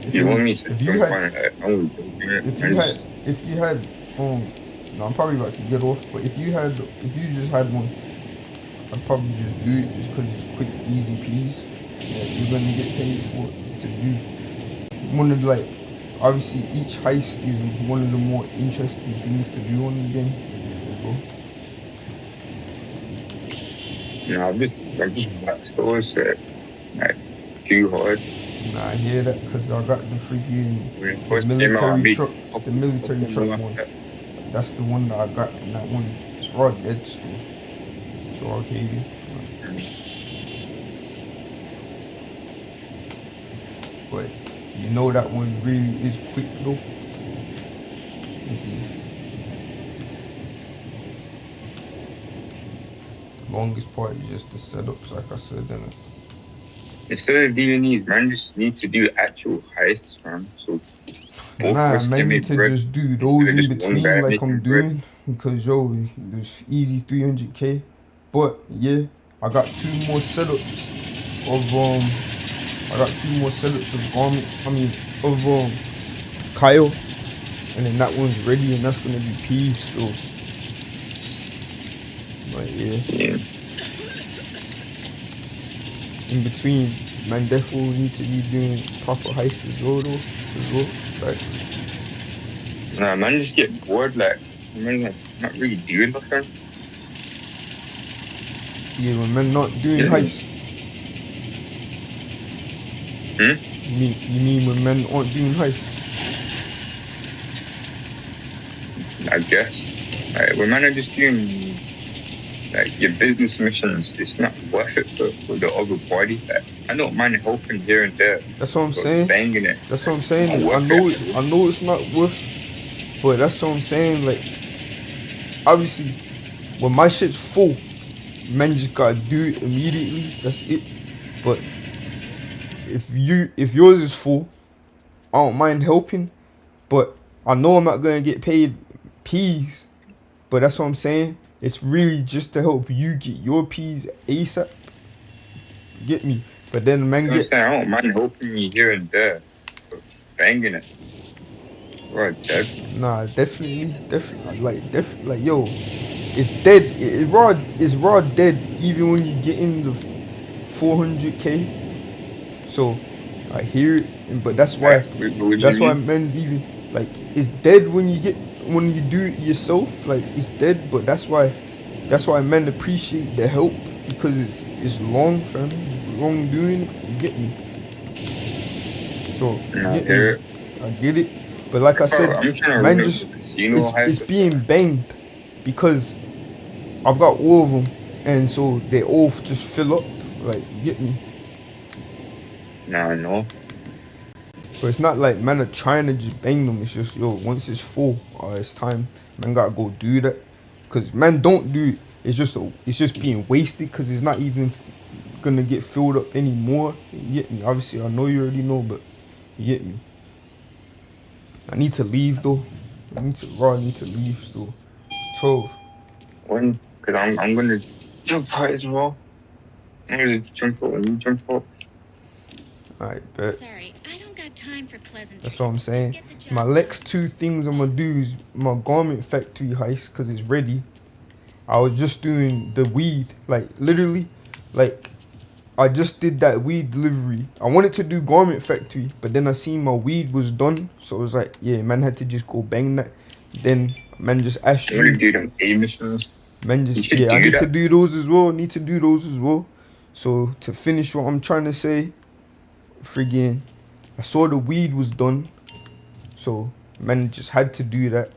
If you had no, I'm probably about to get off, but if you just had one, I'd probably just do it just because it's quick, easy peas. Yeah, you're gonna get paid for it to do. One of like, obviously each heist is one of the more interesting things to do on the game. So. No, I'm just stores that like too hard. Nah, I hear that because I got the freaking military truck one. That's the one that I got, and that one is raw dead still. So I'll hear you. But you know that one really is quick though. The longest part is just the setups, like I said, and instead of doing these, man just need to do actual heists, man. So nah, man need to just do those in between like I'm doing, because yo, there's easy 300K. But yeah, I got 2 more setups of garment. Of Kyle, and then that one's ready, and that's gonna be peace. So, but yeah. In between, man, definitely need to be doing proper heists as well, Like, nah, man, just get bored. Like, man, like, not really doing nothing. Yeah, when men not doing heists. You mean when men aren't doing heists? I guess. Like, when men are just doing like your business missions, it's not worth it for the other party. Like, I don't mind helping here and there. That's what I'm saying. Banging it. That's what I'm saying. I know it's not worth, but that's what I'm saying. Like, obviously, when my shit's full, men just gotta do it immediately. That's it. But if yours is full, I don't mind helping. But I know I'm not gonna get paid peas. But that's what I'm saying. It's really just to help you get your peas ASAP. Get me? But then men get. I don't mind helping you here and there, but banging it. Right, dead. Nah, definitely, like, yo, it's dead. It's raw dead. Even when you get in the 400k. So, I hear it, but that's why. That's why men's even like it's dead when you do it yourself. Like it's dead, but that's why men appreciate the help because it's long, fam. It's long doing it. You get me? So I get it. But like I said, man, just it's being banged because I've got all of them, and so they all just fill up. Like, you get me? Nah, I know. But it's not like man are trying to just bang them. It's just yo, once it's full, it's time. Man gotta go do that, cause man don't do it. It's just being wasted, cause it's not even gonna get filled up anymore. You get me? Obviously, I know you already know, but you get me? I need to leave though. I need to leave still. It's 12. When? Cause I'm gonna jump out as well. I'm gonna jump out and you jump out. Alright, bet. Sorry, I don't got time for pleasant. That's what I'm saying. My next two things I'm gonna do is my garment factory heist, cause it's ready. I was just doing the weed, like literally, like I just did that weed delivery. I wanted to do garment factory, but then I seen my weed was done, so I was like, yeah, man had to just go bang that. Then man just asked you. Do them A missions. Man just I need to do those as well. So to finish what I'm trying to say, friggin', I saw the weed was done, so man just had to do that.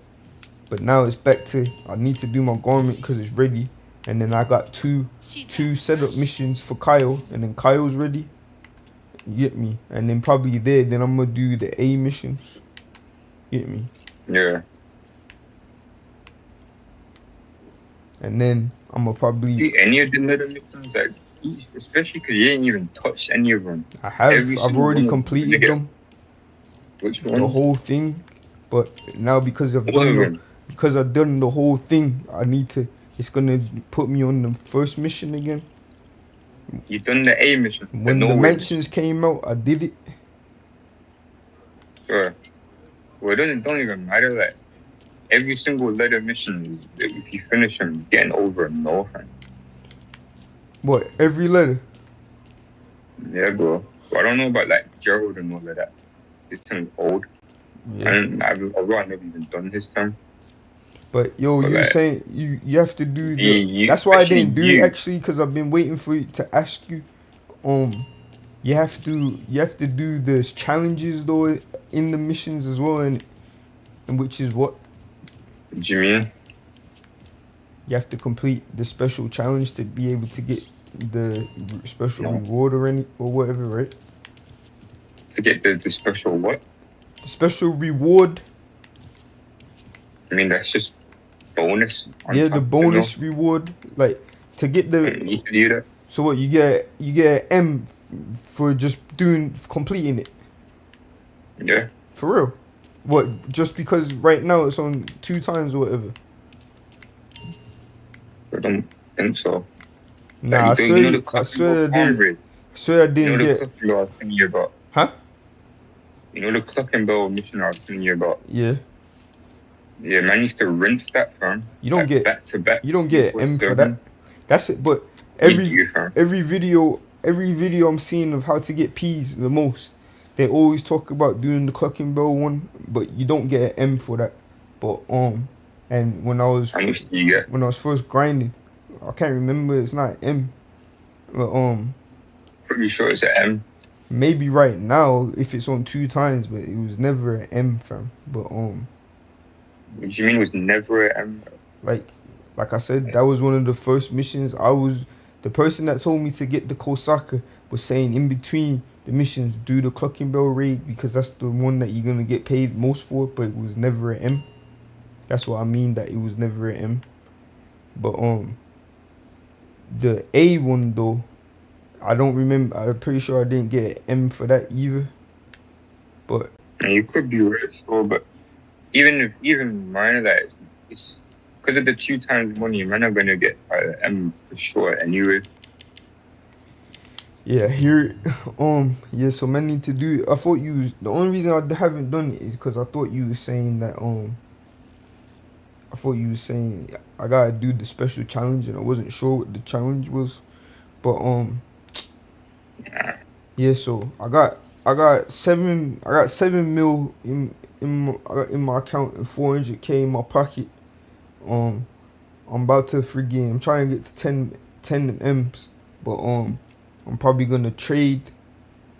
But now it's back to I need to do my garment because it's ready. And then I got two setup missions for Kyle, and then Kyle's ready. You get me? And then probably then I'm gonna do the A missions. You get me? Yeah. And then I'm gonna probably do any of the little missions, like, especially because you ain't even touched any of them. I have. I've already completed them. Which one? The whole thing. But now because I've done the whole thing, I need to. It's gonna put me on the first mission again. You done the A mission. When the mentions came out, I did it. Sure. Well, it don't even matter. Like every single letter mission, if you finish them, getting over and over. What? Every letter? Yeah, bro. So I don't know about like Gerald and all of that. This time's old. Yeah. And I've never even done this time. But yo, you're saying you have to do the. That's why I didn't do it actually, because I've been waiting for you to ask you. You have to do the challenges though in the missions as well, and which is what. What do you mean? You have to complete the special challenge to be able to get the special reward or whatever, right? To get the special what? The special reward. I mean, that's just bonus. Yeah, the bonus reward, like to get the. You need to do that. So what you get an M for just completing it. Yeah. For real. What? Just because right now it's on 2 times or whatever. I don't think so. Nah, like, I swear I didn't get. You know the clock I was telling you about. Huh? You know the clock and bell mission I was telling you about. Yeah. Yeah, man used to rinse that from. You don't get back to back. You don't get M for that. That's it. But every video I'm seeing of how to get P's the most, they always talk about doing the clock and bell one, but you don't get an M for that. But and when I was first grinding, I I can't remember. It's not M. But Pretty sure it's an M. maybe right now if it's on 2 times, but it was never an M, fam. But What do you mean it was never an M? like I said, that was one of the first missions. I was the person that told me to get the Kosaka was saying in between the missions, do the Clocking Bell raid because that's the one that you're gonna get paid most for. But it was never an M. That's what I mean, that it was never an M. But the A one though, I don't remember. I'm pretty sure I didn't get an M for that either. But You could be right, so, but even mine that it's because of the 2 times money, man, are gonna get an M for sure anyway. yeah, here, yeah. So man need to do. I thought you was the only reason I haven't done it is because I thought you was saying that I thought you was saying I gotta do the special challenge and I wasn't sure what the challenge was, but yeah. So I got 7 mil in my account and 400K in my pocket. I'm about to friggin' I'm trying to get to 10 M's, but I'm probably gonna trade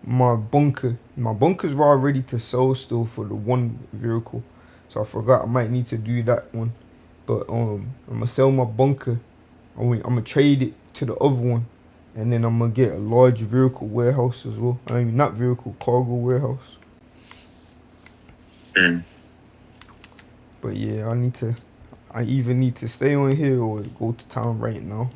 my bunker. My bunkers were all ready to sell still for the one vehicle, so I forgot I might need to do that one. But I'm gonna sell my bunker. I'm gonna trade it to the other one, and then I'm gonna get a large vehicle warehouse as well. I mean, not vehicle, cargo warehouse. But yeah, I either need to stay on here or go to town right now.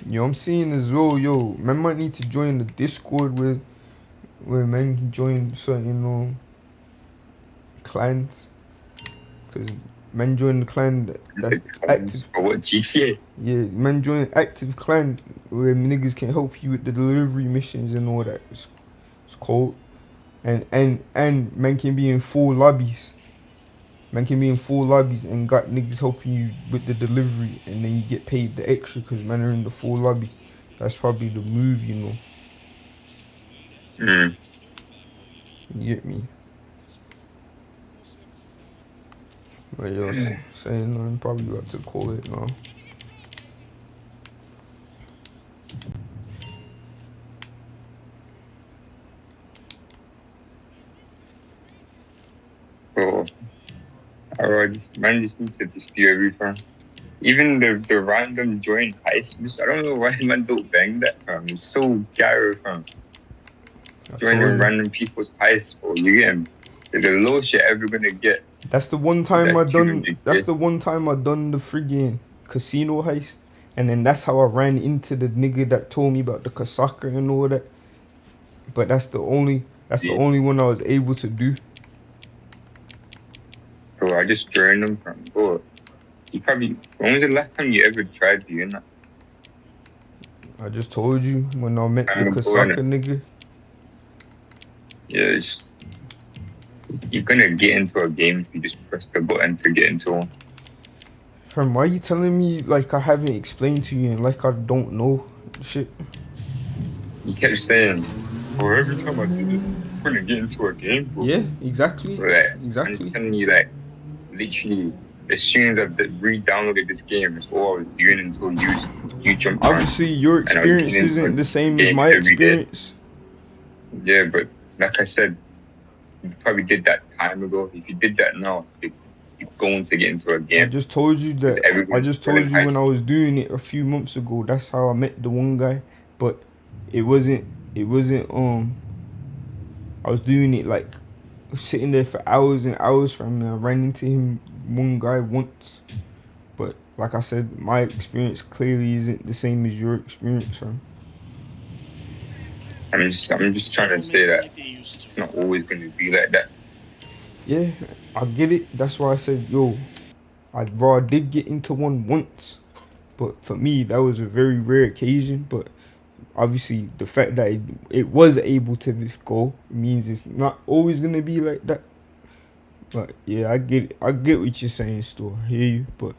Yo, I'm seeing as well, yo, man might need to join the Discord where man can join certain clans. Cause man join the clan that's active. For what, GTA? Yeah, man join active clan where niggas can help you with the delivery missions and all that. It's cold. And man can be in full lobbies. Man can be in full lobbies and got niggas helping you with the delivery, and then you get paid the extra because man are in the full lobby. That's probably the move, you know. You get me? But yo, saying I'm probably about to call it now. So, man just needs to dispute everything. Even the random join heist, I don't know why man don't bang that, fam. It's so gyro, fam. Joining random people's heists, bro. You get him? The lowest you're ever gonna get. That's the one time I done. That's the one time I done the friggin' casino heist, and then that's how I ran into the nigga that told me about the Kasaka and all that. But that's the only one I was able to do. Bro, I just joined them from. Bro, you probably. When was the last time you ever tried doing that? I just told you when I met the Kasaka nigga. Yeah, you're gonna get into a game if you just press the button to get into one. Fam, why are you telling me like I haven't explained to you and like I don't know shit? You kept saying, "Well, every time I do this, I'm gonna get into a game." Bro. Yeah, exactly. Exactly. I'm telling you, like, literally, as soon as I re-downloaded this game, it's all I was doing until you jumped on. Obviously, your experience isn't the same as my experience. Yeah, but like I said, you probably did that time ago. If you did that now, you're going to get into a game. I just told you that. I just told you when I was doing it a few months ago. That's how I met the one guy, but it wasn't. I was doing it like sitting there for hours and hours. From I ran into him, one guy once, but like I said, my experience clearly isn't the same as your experience, fam. I'm just trying to say that it's not always going to be like that. Yeah, I get it. That's why I said, yo, I did get into one once, but for me that was a very rare occasion. But obviously, the fact that it was able to go means it's not always gonna be like that. But yeah, I get it. I get what you're saying, still. I hear you, but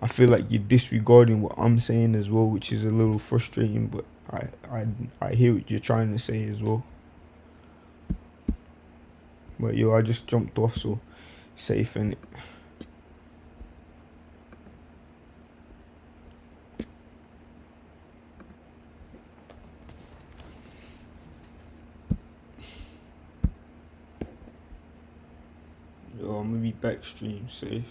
I feel like you're disregarding what I'm saying as well, which is a little frustrating. But I hear what you're trying to say as well. But yo, I just jumped off, so safe in it. Yo, I'm gonna be back stream safe.